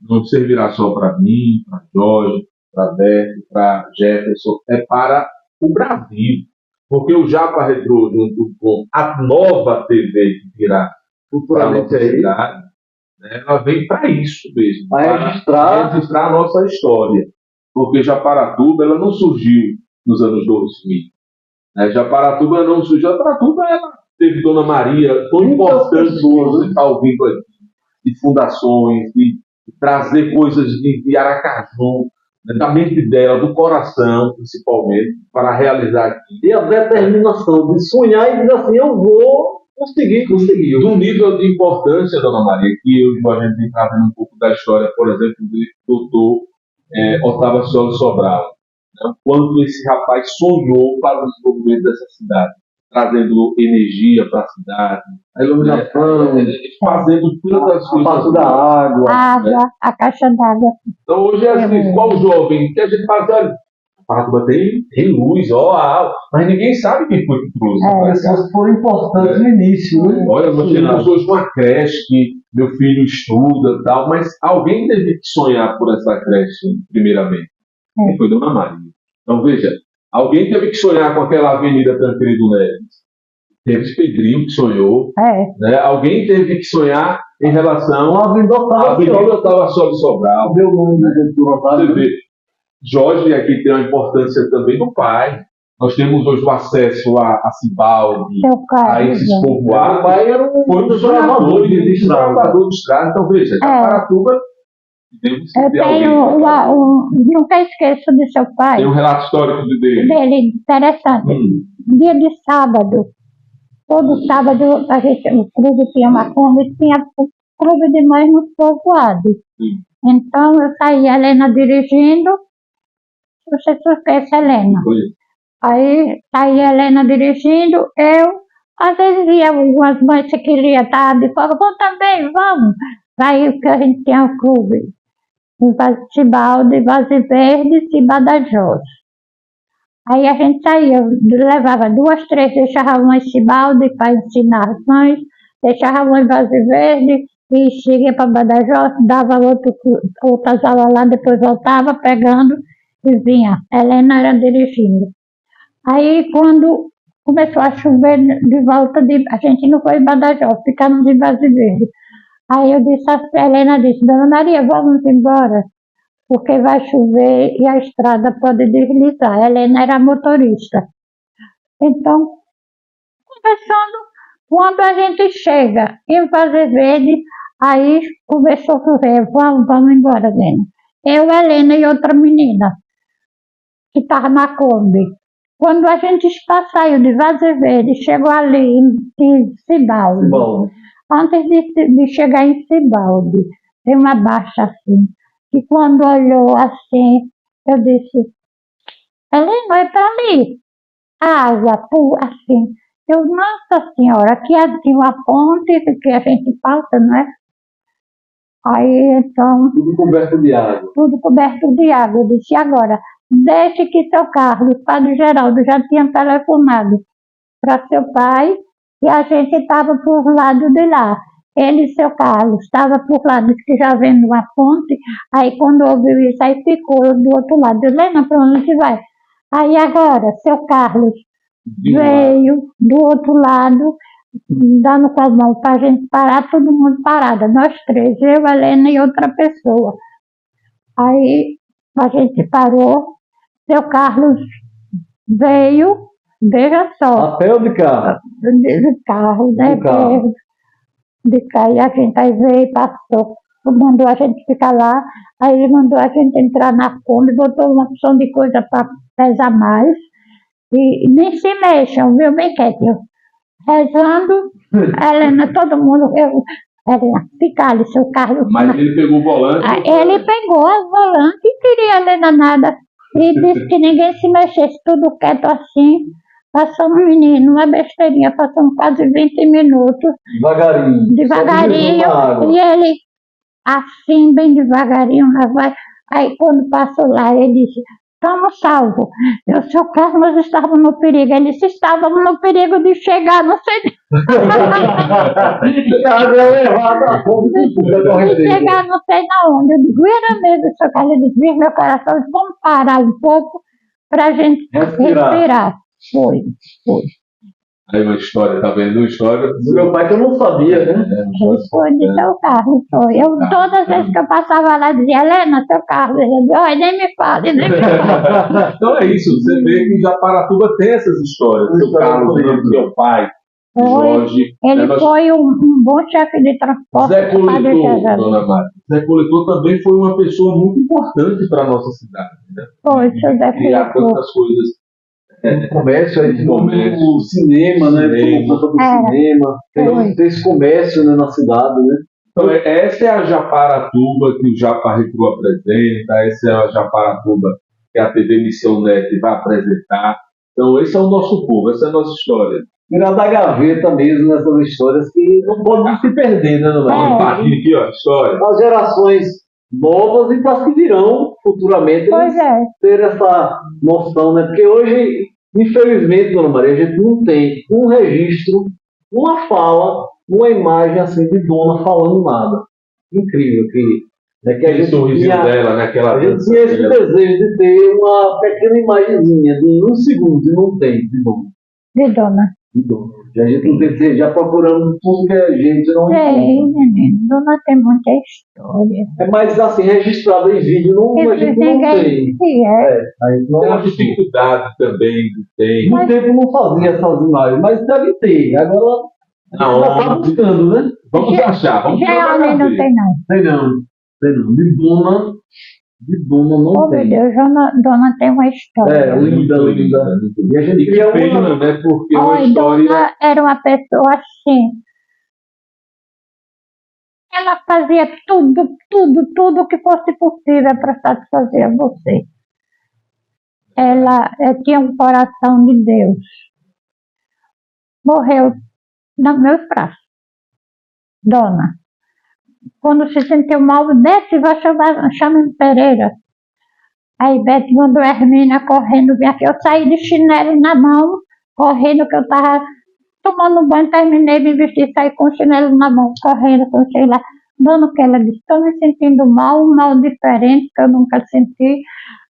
não servirá só para mim, para Jorge, para Beto, para Jefferson, é para o Brasil. Porque o Japa Retrô, junto com a nova TV que virá para a Futuramente nossa aí. cidade, né, ela vem para isso mesmo, Vai para registrar. a nossa história. Porque Japaratuba ela não surgiu nos anos 2000. Né? Japaratuba não surgiu. Japaratuba ela teve Dona Maria, tão Muitas importante que pessoas, você está ouvindo aqui, de fundações, de trazer coisas de Aracaju, né, da mente dela, do coração, principalmente, para realizar aqui. E a determinação de sonhar e dizer assim: eu vou conseguir. Do nível de importância, Dona Maria, que hoje a gente tem trazendo um pouco da história, por exemplo, do doutor Otávio Cioli Sobral. né, o quanto esse rapaz sonhou para o desenvolvimento dessa cidade, trazendo energia para a cidade, A iluminação, fazendo tantas a coisas. parte da água. A água, a caixa d'água. Então hoje é assim, qual jovem que a gente faz, olha, a Paratuba tem luz, mas ninguém sabe quem foi que trouxe. As pessoas foram importantes no início, né? Olha, nós temos hoje uma creche que meu filho estuda e tal, mas alguém teve que sonhar por essa creche, primeiramente. E foi Dona Maria. Então, veja, alguém teve que sonhar com aquela Avenida Tancredo Neves. Teve Pedrinho que sonhou. Né? Alguém teve que sonhar em relação à Avenida Otávio Sobral. Meu nome do Otávio. Você vê, Jorge aqui tem uma importância também do pai. Nós temos hoje o acesso a Cibaldi, a esses povoados. O pai era foi um dos sonhadores de estrada. Então, veja, Paratuba. Eu tenho nunca esqueço de seu pai. Tem um relato histórico dele interessante. Dia de sábado, todo sábado o clube tinha uma Kombi, tinha o clube de mães nos povoados. Então eu saía, Helena dirigindo, você conhece a Helena. Aí saía a Helena dirigindo, eu às vezes ia algumas mães que queriam estar de fora, vamos também, vamos. Aí que a gente tinha o clube. Cibaldi, Vaze Verde e Badajoz. Aí a gente saía, levava 2, 3, deixava uma em Cibaldi para ensinar as mães, deixava uma em Vaze Verde e seguia para Badajoz, dava outras aulas lá, depois voltava pegando e vinha. Helena era dirigindo. Aí quando começou a chover de volta, a gente não foi em Badajoz, ficamos em Vaze Verde. Aí eu disse, a Helena disse, Dona Maria, vamos embora, porque vai chover e a estrada pode deslizar. A Helena era motorista. Então, conversando, quando a gente chega em Vaze Verde, aí começou a chover, vamos embora, Helena. Eu, Helena e outra menina, que estava na Kombi. Quando a gente saiu de Vaze Verde, chegou ali em Cibaldi. Antes de chegar em Cibaldi, tem uma baixa assim, que quando olhou assim, eu disse, Helena, é para ali, a água, assim. Eu, nossa senhora, aqui tem uma ponte que a gente passa, não é? Aí, então... Tudo coberto de água. Tudo coberto de água. Eu disse, agora, deixe que seu Carlos, Padre Geraldo, já tinha telefonado para seu pai, e a gente estava por lado de lá. Ele e seu Carlos estava por lá, disse que já vendo uma ponte. Aí quando ouviu isso, aí ficou do outro lado. Helena, para onde você vai? Aí agora, seu Carlos veio do outro lado, dando com a mão para a gente parar, todo mundo parada. Nós 3, eu, Helena e outra pessoa. Aí a gente parou, seu Carlos veio, veja só. A pé ou de carro? De carro, né? De carro. E a gente aí veio, passou, mandou a gente ficar lá, aí ele mandou a gente entrar na Kombi, botou uma opção de coisa para pesar mais, e nem se mexam, viu, bem quietinho. Rezando, Helena, todo mundo, Helena, fica ali, seu Carlos. Mas ele pegou o volante. Ele pegou o volante e queria Helena nada. E disse que ninguém se mexesse, tudo quieto assim. Passamos um menino, uma besteirinha, passamos quase 20 minutos. Devagarinho. E ele, assim, bem devagarinho, lá vai. Aí quando passou lá, ele disse, estamos salvos. Eu, seu Carlos, nós estávamos no perigo. Ele disse, estávamos no perigo de chegar, não sei. Chegar não sei na onde. Eu digo, era mesmo, seu Carlos. Ele disse, meu coração, vamos parar um pouco para a gente respirar. Foi. Aí uma história, tá vendo? Uma história do meu pai que eu não sabia, né? Foi de seu Carlos, foi. Eu, todas as vezes que eu passava lá, dizia, Helena, seu Carlos. Ele dizia, olha, nem me fale, nem me fale. Então é isso, você vê que Japaratuba tem essas histórias. Seu Carlos, seu pai, Jorge. Ele foi um bom chefe de transporte. Zé Coletor, Dona Mari. Zé Coletor também foi uma pessoa muito importante para a nossa cidade. Né? Foi, seu Zé Criar tantas coisas. O comércio aí, o cinema, né? Por conta do cinema. Tem esse comércio, né, na cidade, né? Então, essa é a Japaratuba que o Japa Retro apresenta, essa é a Japaratuba que a TV Missão Net vai apresentar. Então, esse é o nosso povo, essa é a nossa história. Tirar da gaveta mesmo nessas histórias que não podem se perder, né, Vamos Dona partir aqui, ó, história. As gerações novas e para as que virão futuramente Pois eles é. ter essa noção, né? Porque hoje, infelizmente, Dona Maria, a gente não tem um registro, uma fala, uma imagem assim de Dona falando nada. Incrível que a Aquele gente sorrisinho tinha, dela, né? Aquela a gente tinha esse desejo de ter uma pequena imagenzinha de um segundo e não tem de Dona. De dona. E a gente não tem, já procurando tudo que a gente não É, encontra. menino, dona tem muita história. É mais assim, registrado em vídeo, a gente não tem. Sim, é. A gente não Tem uma achou. dificuldade também que tem. No tempo não fazia essas imagens, mas deve ter. Agora já está buscando, né? Vamos achar, vamos Geone não tem, não. Tem não. De Dona não Oh, meu tem. Deus, dona tem uma história. Linda. E a gente E que queria pena, uma. né? Porque uma Olha, história. dona era uma pessoa assim. Ela fazia tudo que fosse possível para satisfazer a você. Ela tinha um coração de Deus. Morreu nos meus braços. Dona. Quando se sentiu mal, Bete vai chamar Pereira. Aí Bete mandou a Hermínia correndo vir aqui. Eu saí de chinelo na mão, correndo, que eu estava tomando banho, terminei de vestir, saí com o chinelo na mão, correndo, com sei lá. Dona, que ela disse, estou me sentindo mal, um mal diferente que eu nunca senti.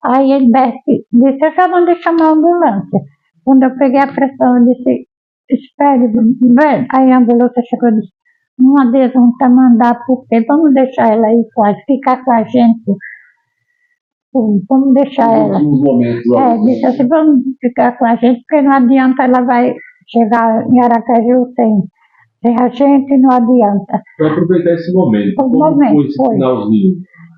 Aí ele disse, eu já mandei chamar a ambulância. Quando eu peguei a pressão, eu disse, espere, aí a ambulância chegou e disse, não adianta mandar, porque vamos deixar ela aí, ficar com a gente. Vamos deixar ela. Nos momentos Disse assim, vamos ficar com a gente, porque não adianta, ela vai chegar em Aracaju sem a gente, não adianta. Para aproveitar esse momento, como foi esse finalzinho?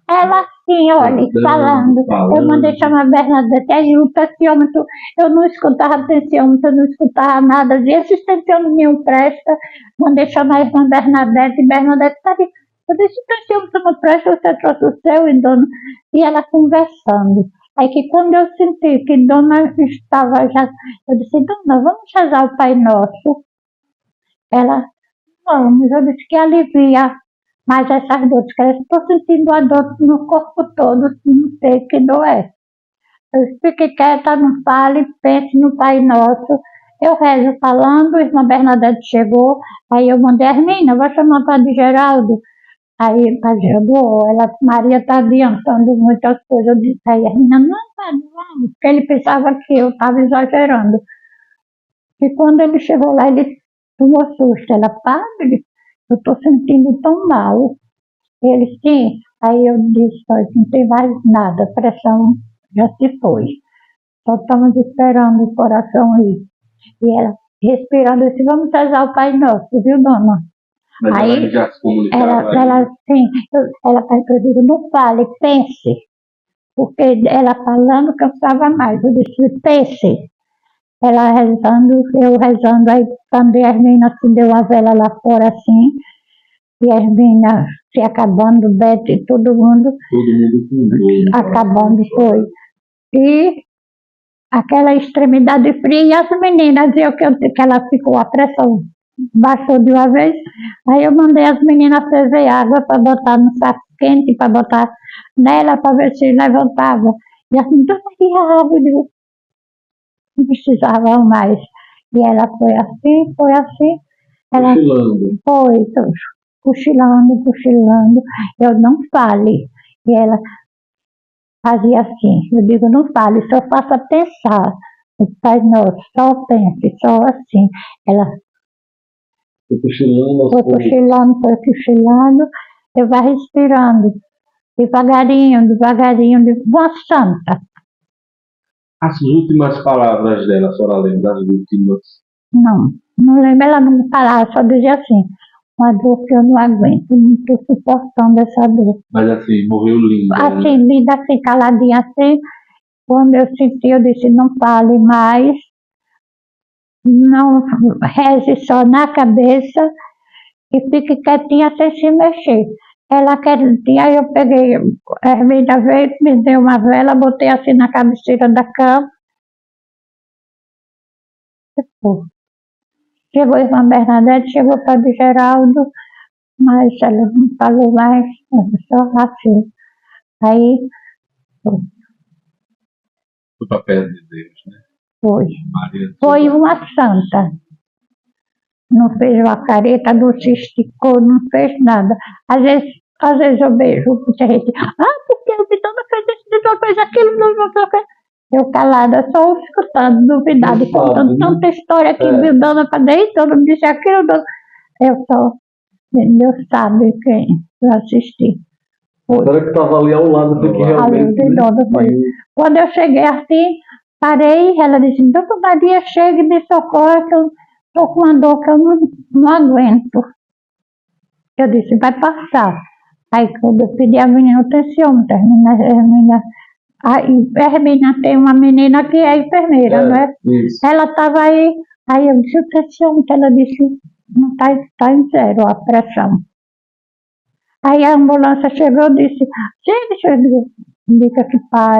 Ela assim, olha, falando. Eu mandei chamar a Bernadette, aí o tensiômetro, eu não escutava tensiômetro, eu não escutava nada, e esse tensiômetro nenhum presta. Mandei chamar a irmã Bernadette, e Bernadette está ali. Eu disse, o tensiômetro não presta, você trouxe o seu, e dona. E ela conversando. Aí que quando eu senti que dona estava já, eu disse, dona, vamos rezar o Pai Nosso. Ela, vamos, eu disse que alivia mais essas dores, que eu estou sentindo a dor no corpo todo, não sei que dor é. Eu disse, fique quieta, não fale, pense no Pai Nosso. Eu rezo falando, a irmã Bernadette chegou, aí eu mandei a Hermínia, vai chamar o Padre Geraldo. Aí o Padre Geraldo, Maria está adiantando muitas coisas. Eu disse, aí a Hermínia, não, Padre, vamos, porque ele pensava que eu estava exagerando. E quando ele chegou lá, ele tomou susto. Ela, Padre, eu estou sentindo tão mal. Ele, sim. Aí eu disse, não tem mais nada, a pressão já se foi. Só estamos esperando o coração ir. E ela, respirando, eu disse, vamos rezar o Pai Nosso, viu, dona? Mas aí ela já se comunicava. ela eu digo, não fale, pense. Porque ela falando cansava mais. Eu disse, pense. Ela rezando, eu rezando, aí quando a Hermínia acendeu a vela lá fora assim, e a Hermínia se acabando, Bete e todo mundo com dor. acabando foi. E aquela extremidade fria, e as meninas, que ela ficou, a pressão baixou de uma vez, aí eu mandei as meninas ferver água para botar no saco quente, para botar nela, para ver se levantava. E assim, dona Maria, eu digo, não precisavam mais. E ela foi assim, ela foi cochilando, eu não fale. E ela fazia assim, eu digo, não fale, só faça pensar. O Pai Nosso, só pense, só assim. Ela foi cochilando, eu vai respirando, devagarinho, de uma santa. As últimas palavras dela, a senhora lembra das últimas? Não lembro, ela não falava, só dizia assim, uma dor que eu não aguento, não estou suportando essa dor. Mas assim, morreu linda. Assim, linda, assim, caladinha assim, quando eu senti, eu disse, não fale mais, não reze só na cabeça e fique quietinha sem se mexer. ela queria, aí eu peguei, a Hermínia veio, me deu uma vela, botei assim na cabeceira da cama. Pô. Chegou a irmã Bernadette, chegou o padre Geraldo, mas ela não falou mais, só assim. Aí Foi para perto de Deus, né? foi. Maria de Foi Sodoma. uma santa. Não fez uma careta, não se esticou, não fez nada. Às vezes eu vejo muita gente, porque o Bidona fez isso, o Bidona fez aquilo, não sei o quê. Eu calada, só escutando, duvidado, Não contando sabe, né? tanta história que É. Bidona fazia isso, não disse aquilo, eu só, Deus sabe quem eu assisti. A senhora que estava ali ao lado foi que Ao lado. realmente. Ali, Bidona foi. Quando eu cheguei assim, parei, ela disse, Dona Maria, chega e me socorre, que eu estou com uma dor que eu não aguento. Eu disse, vai passar. Aí quando eu pedi a menina, eu tenho ciúme, a Hermínia tem uma menina que é enfermeira, não é? Isso. Ela estava aí eu disse, eu tenho ciúme, ela disse, não está em zero a pressão. Aí a ambulância chegou e disse, chega, diga que pare.